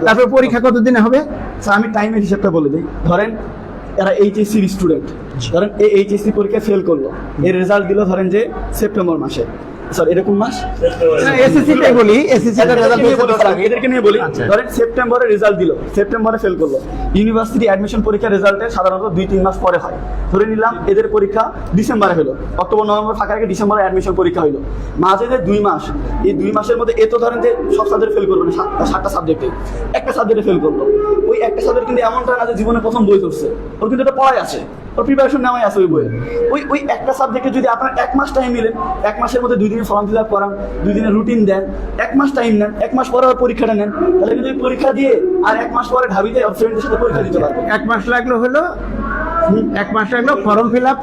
তারপরে পরীক্ষা কত দিনে হবে? স্যার আমি টাইমের হিসাবটা বলে দিই। ধরেন এরা এইচএসসির স্টুডেন্ট, ধরেন এই এইচএসসি পরীক্ষা ফেল করলো, এর রেজাল্ট দিল ধরেন যে সেপ্টেম্বর মাসে, স্যার এরকম মাস এসএসসিটাই বলি, এসএসসিটার রেজাল্ট এদেরকে নিয়ে বলি। ধরেন সেপ্টেম্বরে রেজাল্ট দিল, সেপ্টেম্বরে ফেল করলো, ইউনিভার্সিটি অ্যাডমিশন পরীক্ষা রেজাল্টে সাধারণত 2-3 মাস পরে হয়। ধরে নিলাম এদের পরীক্ষা ডিসেম্বরে হলো, অক্টোবর নভেম্বর ফাঁকা রেখে ডিসেম্বরে অ্যাডমিশন পরীক্ষা হলো, মাঝে যে 2 মাস, এই 2 মাসের মধ্যে এ তো ধরেন যে সব সাবজেক্ট ফেল করলো না, 7টা সাবজেক্টে একটা সাবজেক্টে ফেল করলো। ওই একটা সাবজেক্ট কিন্তু এমনটা না যে জীবনে প্রথম বই করছে, ওর কিন্তু এটা পড়াই আছে, ওর প্রিপারেশন নেওয়াই আছে ওই বইয়ে। ওই একটা সাবজেক্টে যদি আপনার 1 মাস টাইম নিলেন, 1 মাসের মধ্যে 2 দিনে ফর্ম ফিল আপ করান, 2 দিনের রুটিন দেন, 1 মাস টাইম নেন, 1 মাস পরে পরীক্ষাটা নেন, তাহলে কিন্তু পরীক্ষা দিয়ে আর 1 মাস পরে ঢাবিতে ফ্রেন্ডদের সাথে পরীক্ষা দিতে পারবেন। 1 মাস লাগলো হলো, 1 মাস লাগলো ফর্ম ফিল আপ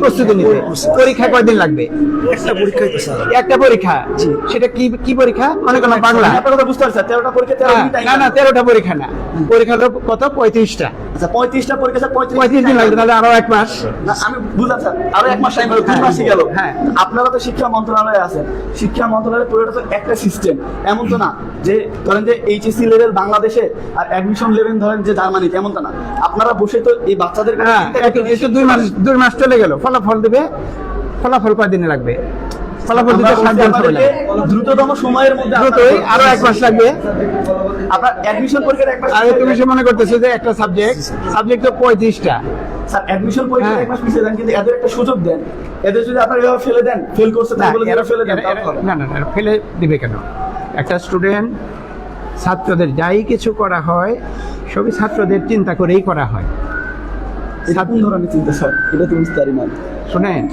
প্রস্তুতি নিতে। পরীক্ষা কয়দিন লাগবে? একটা পরীক্ষা, সেটা কি পরীক্ষা? মনে করলাম বাংলা। আপনারা তো বুঝতে পারছেন 13টা পরীক্ষা, 13 দিন টাইম। না 13টা পরীক্ষা না, পরীক্ষা হলো কত? 35টা। আচ্ছা 35টা পরীক্ষা, স্যার 35 দিন লাগবে, তাহলে আরো 1 মাস। না আমি বুঝলাম স্যার, আরো 1 মাস টাইম হলো, 2 মাসই গেল। হ্যাঁ। আপনারা তো শিক্ষা মন্ত্রণালয়ে আছেন, শিক্ষা মন্ত্রণালয়ের পুরোটা তো একটা সিস্টেম, এমন তো না যে ধরেন যে এইচএসসি লেভেল বাংলাদেশে আর অ্যাডমিশন লেভেল ধরেন যে জার্মানিতে, এমন তো না। আপনারা বসে তো এই বাচ্চাদের হ্যাঁ, 2 মাস চলে গেল, ফলাফল দেবে, ফলাফল কয়দিনে লাগবে? ফলাফল দিতে 7 দিন সময় লাগে, দ্রুততম সময়ের মধ্যে দ্রুতই আরো 1 মাস লাগবে। আপনার অ্যাডমিশন পরীক্ষার 1 মাস। আর তুমি সে মনে করতেছো যে একটা সাবজেক্ট তো 35টা, স্যার অ্যাডমিশন পরীক্ষা 1 মাস পিছিয়ে দেন, কিন্তু এদের একটা সুযোগ দেন, এদের যদি আপনারা এভাবে ফেলে দেন, ফেল করছে তাই বলে এরা ফেলে দেন, না ফেলে দিবে কেন? একটা স্টুডেন্ট, ছাত্রদের যাই কিছু করা হয় সবই ছাত্রদের চিন্তা করেই করা হয়। এটা কোন ধরনের চিন্তা স্যার? এটা তো বুঝতে পারি না। শুনেন,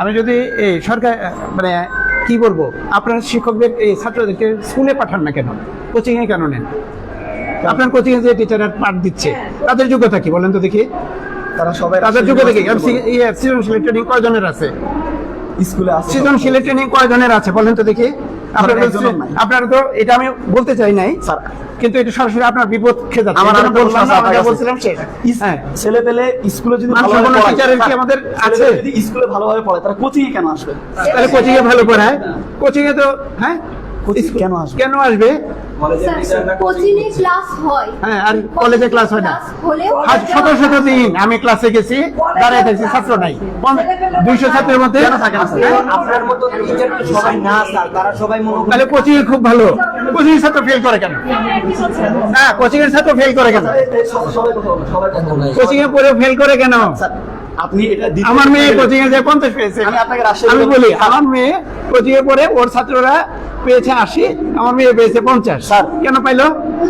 আমি যদি এই সরকার মানে কি বলবো, আপনার শিক্ষকদের এই ছাত্রদেরকে স্কুলে পাঠান না কেন, কোচিংয়ে কেন নেন? আপনার কোচিংয়ে যে টিচাররা পাঠ দিচ্ছে তাদের যোগ্যতা কি বলেন তো দেখি? তারা সবাই তাদের যোগ্যতা কি? সৃজনশীল ট্রেনিং কয়জনের আছে স্কুলে? সৃজনশীল ট্রেনিং কয়জনের আছে বলেন তো দেখি? আপনারা তো, এটা আমি বলতে চাই নাই স্যার, কিন্তু এটা সরাসরি আপনার বিপক্ষে যাচ্ছে। বলছিলাম ছেলে পেলে স্কুলে যদি আমাদের আছে, যদি স্কুলে ভালোভাবে পড়ে তারা কোচিং এ কেন আসবে? তাহলে কোচিং এ ভালো পড়ায়, কোচিং এ তো হ্যাঁ কেন আসবে? কোচিংয়ে ক্লাস হয়, হ্যাঁ, আর কলেজে ক্লাস হয় না। শত দিন আমি ক্লাসে গেছি, দাঁড়ায় থাকছি, ছাত্র নাই, 200 ছাত্রের মধ্যে আপনার মতো টিচার তো সবাই না স্যার, তারা সবাই মনে করেন। তাহলে কোচিং খুব ভালো, কোচিং ছাত্র ফেল করে কেন? না, কোচিং এর ছাত্র ফেল করে কেন? কোচিং এ পড়ে ফেল করে কেন? আপনি এটা আমার মেয়ে কোচিং এ যে 50 পেয়েছে, আমি বলি আমার মেয়ে কোচিং এ পড়ে ওর ছাত্ররা পেয়েছে 80, আমার মেয়ে পেয়েছে 50। স্যার কেন পাইলো?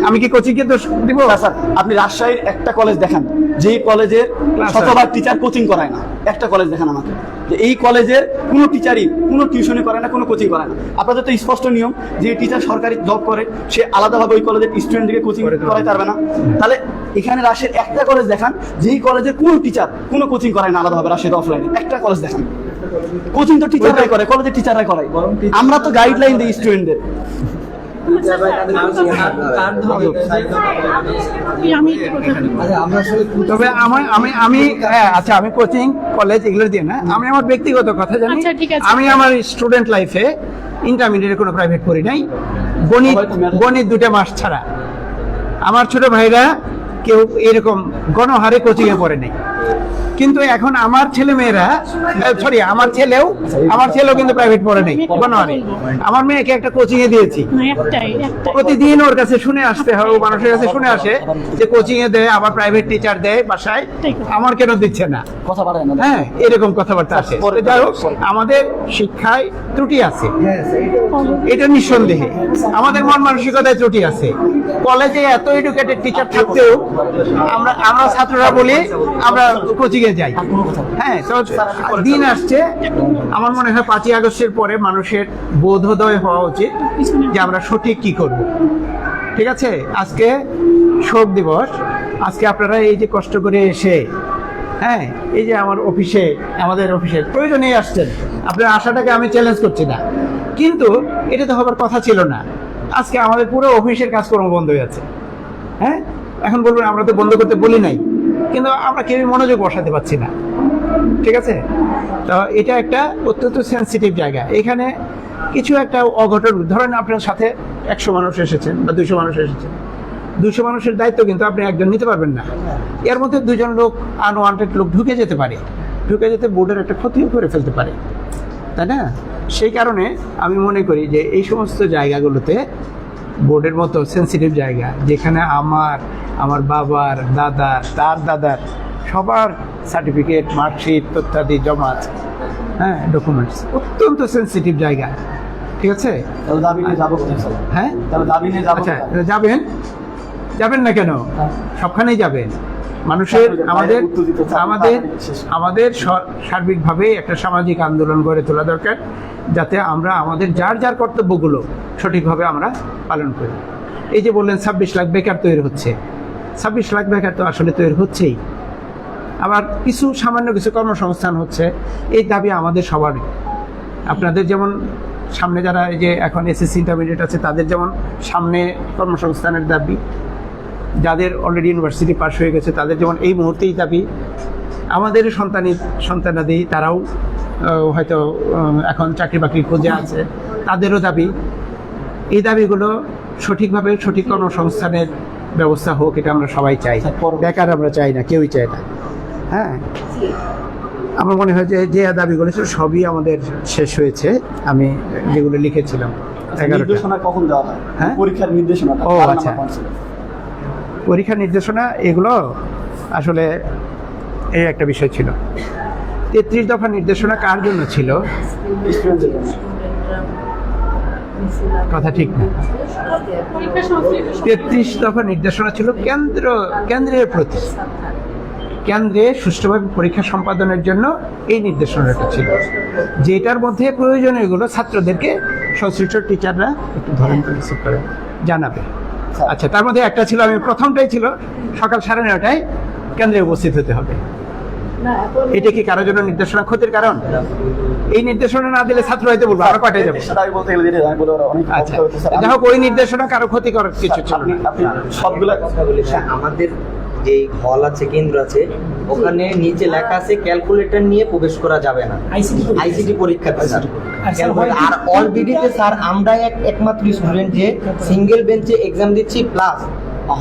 আমি কি কোচিং কে দোষ দিব? স্যার আপনি রাজশাহীর একটা কলেজ দেখান যেই কলেজের শতভাগ টিচার কোচিং করায় না, একটা কলেজ দেখান আমাকে যে এই কলেজের কোনো টিচারই কোনো টিউশনই করে না, কোনো কোচিং করে না। আপনাদের তো স্পষ্ট নিয়ম যে টিচার সরকারি জব করে, সে আলাদাভাবে ওই কলেজের স্টুডেন্টকে কোচিং করাইতে পারবে না। তাহলে এখানে রাজশাহীর একটা কলেজ দেখান যেই কলেজের কোনো টিচার কোনো কোচিং করায় না আলাদাভাবে, রাজশাহীর অফলাইনে একটা কলেজ দেখান। কোচিং তো টিচাররাই করে, কলেজের টিচাররাই করায়, আমরা তো গাইডলাইন দিই স্টুডেন্টদের। তবে আমি আচ্ছা, আমি কোচিং কলেজ এগুলো দিয়ে না, আমি আমার ব্যক্তিগত কথা জানি। আমি আমার স্টুডেন্ট লাইফে ইন্টারমিডিয়েটে কোনো প্রাইভেট পড়ি নাই, গণিত 2টা মাস ছাড়া। আমার ছোট ভাইরা কেউ এরকম গণহারে কোচিং এ পড়ে নাই, কিন্তু এখন আমার ছেলে মেয়েরা সরি আমার ছেলেও কিন্তু প্রাইভেট পড়ে নেই বনোয়ারি। আমার মেয়েকে একটা কোচিং এ দিয়েছি, প্রতিদিন ওর কাছে শুনে আসতে হয়, ও মানুষের কাছে শুনে আসে যে কোচিং এ দেয়, আবার প্রাইভেট টিচার দেয় বাসায়, আমার কেন দিচ্ছে না, কথা বলেন না। হ্যাঁ এরকম কথাবার্তা আসে। তো যাই হোক, আমাদের শিক্ষায় ত্রুটি আছে, এটা নিঃসন্দেহে আমাদের মন মানসিকতায় ত্রুটি আছে। কলেজে এত এডুকেটেড টিচার থাকতেও আমরা ছাত্ররা বলি আমরা কোচিং এ যাই। হ্যাঁ, তো দিন আসছে, আমার মনে হয় 5ই আগস্টের পরে মানুষের বোধোদয় হওয়া উচিত যে আমরা সঠিক কি করব। ঠিক আছে, আজকে শোক দিবস, আজকে আপনারা এই যে কষ্ট করে এসে, হ্যাঁ এই যে আমাদের অফিসের প্রয়োজনেই আসছেন, আপনার আশাটাকে আমি চ্যালেঞ্জ করছি না, কিন্তু এটা তো হবার কথা ছিল না। আজকে আমাদের পুরো অফিসের কাজকর্ম বন্ধ হয়ে আছে। হ্যাঁ, এখন বলবেন আমরা তো বন্ধ করতে বলি নাই, কিন্তু আমরা কেউই মনোযোগ বসাতে পারছি না। ঠিক আছে, তো এটা একটা অত্যন্ত সেন্সিটিভ জায়গা। এখানে কিছু একটা অঘটন, ধরেন আপনার সাথে 100 মানুষ এসেছেন বা 200 মানুষ এসেছেন, 200 মানুষের দায়িত্ব কিন্তু আপনি একজন নিতে পারবেন না। এর মধ্যে 2জন লোক, আনওয়ান্টেড লোক ঢুকে যেতে পারে, ঢুকে যেতে বোর্ডের একটা ক্ষতিও করে ফেলতে পারে, তাই না? সেই কারণে আমি মনে করি যে এই সমস্ত জায়গাগুলোতে বোর্ডের মতো সেন্সিটিভ জায়গা, যেখানে আমার বাবার, দাদার, তার দাদার সবার সার্টিফিকেট, মার্কশিট, তথ্যাদি জমা আছে, হ্যাঁ ডকুমেন্টস, অত্যন্ত সেন্সিটিভ জায়গা। ঠিক আছে, তাহলে দাবি নিয়ে যাবো কোথায় স্যার? হ্যাঁ, তাহলে দাবি নিয়ে যাবো আচ্ছা কোথায়? যাবেন না কেন? সবখানেই যাবেন। মানুষের আমাদের সার্বিকভাবে একটা সামাজিক আন্দোলন গড়ে তোলা দরকার, যাতে আমরা আমাদের যার কর্তব্যগুলো সঠিকভাবে আমরা পালন করি। এই যে বললেন 26 লাখ বেকার তৈরি হচ্ছে, 26 লাখ বেকার তো আসলে তৈরি হচ্ছেই, আবার সামান্য কিছু কর্মসংস্থান হচ্ছে। এই দাবি আমাদের সবারই। আপনাদের যেমন সামনে যারা এই যে এখন এসএসসি ইন্টারমিডিয়েট আছে, তাদের যেমন সামনে কর্মসংস্থানের দাবি, যাদের অলরেডি ইউনিভার্সিটি পাস হয়ে গেছে তাদের যেমন এই মুহূর্তেই দাবি, আমাদের সন্তানাদি তারাও হয়তো এখন চাকরি বাকরির খোঁজে আছে, তাদেরও দাবি। এই দাবিগুলো সঠিকভাবে সঠিক কর্মসংস্থানের ব্যবস্থা হোক, এটা আমরা সবাই চাই। বেকার আমরা চাই না, কেউই চাই না। হ্যাঁ, আমার মনে হয় যে দাবিগুলো ছিল সবই আমাদের শেষ হয়েছে। আমি যেগুলো লিখেছিলাম 11টা। নির্দেশনা কখন দেওয়া হয়? হ্যাঁ, পরীক্ষার নির্দেশনা। ও আচ্ছা, পরীক্ষার নির্দেশনা এগুলো আসলে এই একটা বিষয় ছিল। 33 দফা নির্দেশনা কার জন্য ছিল? কথা ঠিক না। 33 দফা নির্দেশনা ছিল কেন্দ্রের প্রতি, কেন্দ্রে সুষ্ঠুভাবে পরীক্ষা সম্পাদনের জন্য এই নির্দেশনাটা ছিল, যেটার মধ্যে প্রয়োজনীয়গুলো ছাত্রদেরকে সংশ্লিষ্ট টিচাররা একটু ধরেন করে জানাবে। আচ্ছা, তার মধ্যে একটা ছিল, আমি প্রথমটাই ছিল সকাল 9:30টায় কেন্দ্রে উপস্থিত হতে হবে। এটা কি কারোর জন্য নির্দেশনা ক্ষতির কারণ? এই নির্দেশনা না দিলে ছাত্র হয়তো বলবো আমরা কয়টায় যাবো। আচ্ছা, যাই হোক, ওই নির্দেশনা কারো ক্ষতি করার কিছু ছিল না। সবগুলা আমাদের যে হল আছে, কেন্দ্র আছে, ওখানে নিচে লেখা আছে ক্যালকুলেটর নিয়ে প্রবেশ করা যাবে না আইসিটি পরীক্ষাতে স্যার। আর অলরেডিতে স্যার আমরা একমাত্র স্টুডেন্ট যে সিঙ্গেল বেঞ্চে এক্সাম দিচ্ছি, প্লাস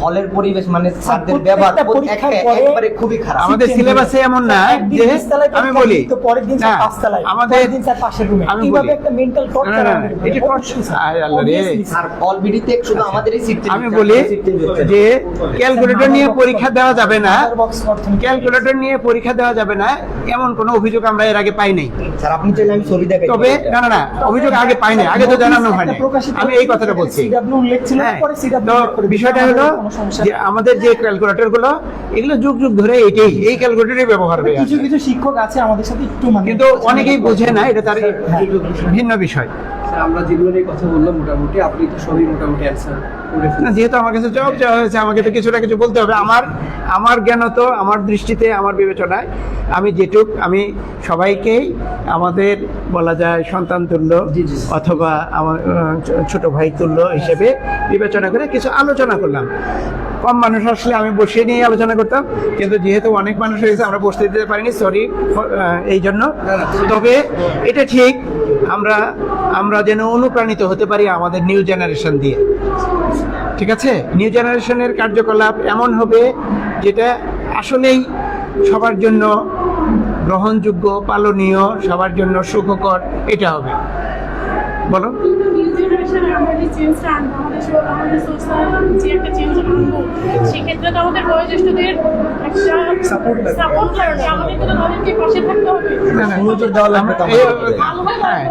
হলের পরিবেশ মানে স্যারদের ব্যবহার একবারে খুবই খারাপ। আমাদের সিলেবাসে এমন না যে আমি বলি পরের দিন স্যার 5 তলায়, আমাদের দিন স্যার পাশের রুমে, কিভাবে একটা মেন্টাল টর্চার এটা টর্চার আল্লাহ রে। স্যার অলরেডিতে শুধু আমাদের এই সিট, আমি বলি যে ক্যালকুলেটর নিয়ে পরীক্ষা দেওয়া যাবে না, ক্যালকুলেটর নিয়ে পরীক্ষা দেওয়া যাবে না এমন কোনো অভিযোগ আমরা এর আগে পাই নাই স্যার। আপনি চাইলে আমি ছবি দেখাই। তবে না অভিযোগ আগে পাই নাই, আগে তো জানানো হয়নি, আমি এই কথাটা বলছি। তো বিষয়টা হলো যে আমাদের যে ক্যালকুলেটর গুলো, এগুলো যুগ ধরে এই ক্যালকুলেটরই ব্যবহার হবে। কিছু শিক্ষক আছে আমাদের সাথে একটু কিন্তু অনেকেই বোঝে না, এটা তার ভিন্ন বিষয়। আমরা যেগুলো নিয়ে কথা বললাম মোটামুটি আপনি তো সবই মোটামুটি অ্যান্সার করে ফেলেছেন। না, যেহেতু আমার কাছে জবাব চাওয়া হয়েছে, আমাকে তো কিছু না কিছু বলতে হবে। আমার জ্ঞানত, আমার দৃষ্টিতে, আমার বিবেচনায় আমি যেটুক, আমি সবাইকেই আমাদের বলা যায় সন্তান তুল্য অথবা আমার ছোট ভাই তুল্য হিসেবে বিবেচনা করে কিছু আলোচনা করলাম। কম মানুষ আসলে আমি বসিয়ে নিয়ে আলোচনা করতাম, কিন্তু যেহেতু অনেক মানুষ হয়েছে আমরা বসতে দিতে পারিনি, সরি এই জন্য। তবে এটা ঠিক, আমরা যেন অনুপ্রাণিত হতে পারি আমাদের নিউ জেনারেশন দিয়ে। ঠিক আছে, নিউ জেনারেশনের কার্যকলাপ এমন হবে যেটা আসলেই সবার জন্য গ্রহণযোগ্য, পালনীয়, সবার জন্য সুখকর, এটা হবে। বলো। কিন্তু নিউ জেনারেশনে আমরা যে চেঞ্জটা আনবো, আমাদের সোশ্যাল যে একটা চেঞ্জ আনবো, সেক্ষেত্রে তো আমাদের বয়োজ্যেষ্ঠদের একটা সাপোর্ট কারণে আমাদের তো তাদেরকে পাশে থাকতে হবে। না, না, মনোযোগ দেওয়া লাগবে তখন। হ্যাঁ।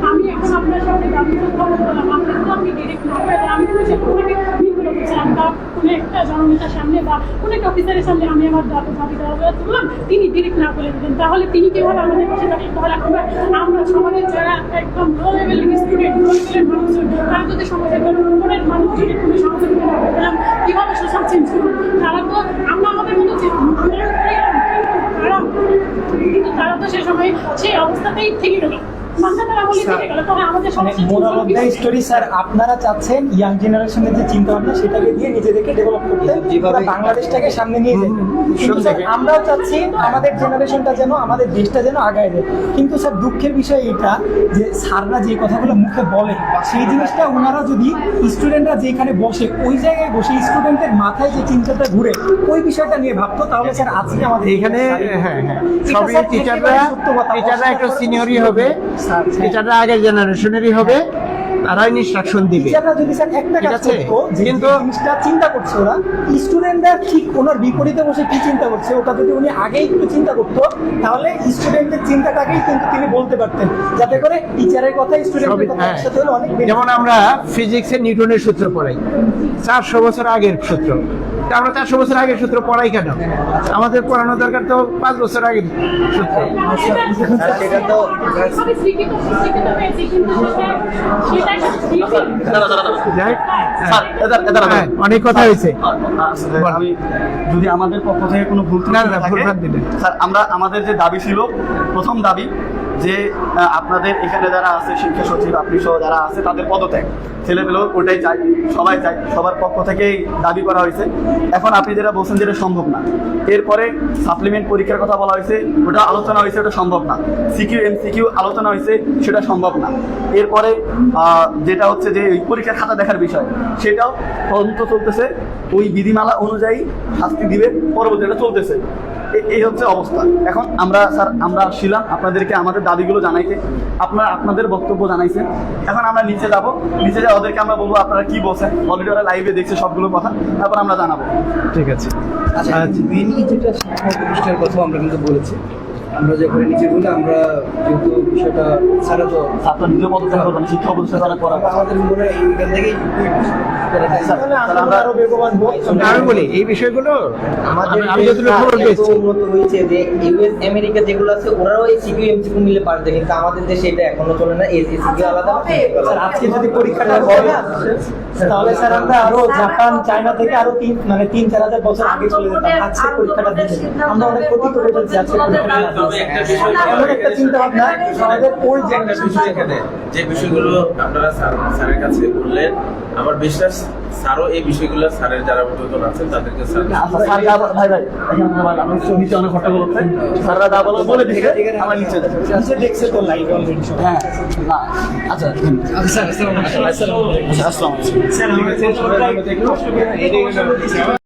আমি এখন আপনার সামনে দাবি কথা বললাম, আপনি তো আপনি ডিরেক্ট না করে আমি তো সে তোমাকে মিনগুলো বলছিলাম, বা কোনো একটা জননেতার সামনে বা কোনো একটা অফিসারের সামনে আমি আমার দাবি দেওয়া তুললাম, তিনি ডিরেক্ট না করে দেবেন, তাহলে তিনি কিভাবে আমাদের পাশে থাকবেন? তাহলে আমরা সমাজের যারা একদম লো লেভেলের স্টুডেন্ট, লো লেভেলের মানুষজন, তারা যদি সমাজের উপরের মানুষ যদি কোনো সহযোগিতা না করে, কীভাবে সোশ্যাল চেঞ্জ করবে? তারা তো আমরা আমাদের মতো যে কিন্তু তারা তো সে সময় সেই অবস্থাতেই থেকে গেল, moral of the story sir, আপনারা চাচ্ছেন ইয়াং জেনারেশনের যে চিন্তা ভাবনা সেটাকে দিয়ে নিজেদেরকে ডেভেলপ করতে, যেভাবে বাংলাদেশটাকে সামনে নিয়ে যেতে। কিন্তু স্যার আমরাও চাচ্ছি আমাদের জেনারেশনটা যেন, আমাদের দেশটা যেন আগায় যায়। কিন্তু স্যার দুঃখের বিষয় এটা যে স্যাররা যে কথাগুলো মুখে বলে সেই জিনিসটা ওনারা যদি স্টুডেন্টরা যেখানে বসে ওই জায়গায় বসে স্টুডেন্টের মাথায় যে চিন্তাটা ঘুরে ওই বিষয়টা নিয়ে ভাবতো, তাহলে স্যার আজকে আমাদের এখানে সবই টিচাররা একটু সিনিয়রই হবে, টিচাররা আগের জেনারেশনেরই হবে, তারাই ইনস্ট্রাকশন দিবে। টিচাররা যদি স্যার একটা কাজ করতো, যে জিনিসটা চিন্তা করছে ওরা, স্টুডেন্টরা ঠিক ওনার বিপরীতে বসে কি চিন্তা করছে ওটা যদি উনি আগেই একটু চিন্তা করতো, তাহলে স্টুডেন্টের চিন্তাটাকেই কিন্তু তিনি বলতে পারতেন, যাতে করে টিচারের কথা স্টুডেন্টের কথা একসাথে হলে অনেক। যেমন আমরা ফিজিক্সে নিউটনের সূত্র পড়াই, 400 বছর আগের সূত্র, তা আমরা 400 বছর আগের সূত্র পড়াই কেন? আমাদের পড়ানো দরকার তো 5 বছর আগের সূত্র। সেটা তো অনেক কথা হয়েছে। আমি যদি আমাদের পক্ষ থেকে কোনো ভুল ত্রুটি থাকে, স্যার আমরা আমাদের যে দাবি ছিল, প্রথম দাবি যে আপনাদের এখানে যারা আছে শিক্ষা সচিব, আপনি সহ যারা আছে তাদের পদত্যাগ, ছেলেমেয়েও ওটাই চাই, সবাই চাই, সবার পক্ষ থেকেই দাবি করা হয়েছে। এখন আপনি যেটা বলছেন যেটা সম্ভব না, এরপরে সাপ্লিমেন্ট পরীক্ষার কথা বলা হয়েছে, ওটা আলোচনা হয়েছে, ওটা সম্ভব না। সিকিউ এমসিকিউ আলোচনা হয়েছে, সেটা সম্ভব না। এরপরে যেটা হচ্ছে যে ওই পরীক্ষার খাতা দেখার বিষয়, সেটাও তদন্ত চলতেছে, ওই বিধিমালা অনুযায়ী শাস্তি দিবে, পরবর্তীটা চলতেছে। এই হচ্ছে অবস্থা। এখন আমরা স্যার আমরা আসছিলাম আপনাদেরকে আমাদের দাবিগুলো জানাইতে, আপনাদের বক্তব্য জানাইছেন। এখন আমরা নিচে যাব, নিচে যা ওদেরকে আমরা বলবো আপনারা কি বলছেন, অলরেডি ওরা লাইভে দেখছে সবগুলো কথা, তারপর আমরা জানাবো। ঠিক আছে। আচ্ছা, মেনলি যেটা শিক্ষা প্রতিষ্ঠানের কথা আমরা কিন্তু বলেছি, আমরা যখন নিচে বলি আমরা যেহেতু বিষয়টা ছাড়া তো ছাত্র নিজে পদত্যাগ করবেন, শিক্ষা প্রতিষ্ঠান তারা করা আমাদের মনে হয় এইখান থেকেই আমরা আরো বেগবান হোক। আমি বলি এই বিষয়গুলো আমাদের আমি যতটুকু খবর পেয়েছি, উন্নত হয়েছে যে ইউএস আমেরিকা যেগুলো আছে ওরাও এই সিকিউ এমসিকিউ মিলে পারবে, কিন্তু আমাদের দেশে এটা এখনো চলে না। এই সিকিউ আলাদা, স্যার আজকে যদি পরীক্ষাটা হয় না, তাহলে স্যার আমরা আরো জাপান, চায়না থেকে আরো 3-4 হাজার বছর আগে চলে যেতাম। আজকে পরীক্ষাটা দিতে আমরা অনেক ক্ষতি করে ফেলছি। আজকে এমন একটা চিন্তা ভাবনা আমাদের ওল্ড জেনারেশন এখানে যে বিষয়গুলো আপনারা স্যারের কাছে বললেন, আমার বিশ্বাস স্যারও এই বিষয়গুলো স্যারের যারা ঊর্ধ্বতন আছেন তাদেরকে নিচে অনেক ঘটনা বলছে, স্যাররা যা বলে বলে দিচ্ছে, আমার নিচে দেখছে তো লাইভ অলরেডি। হ্যাঁ আচ্ছা স্যার আসসালামু আলাইকুম।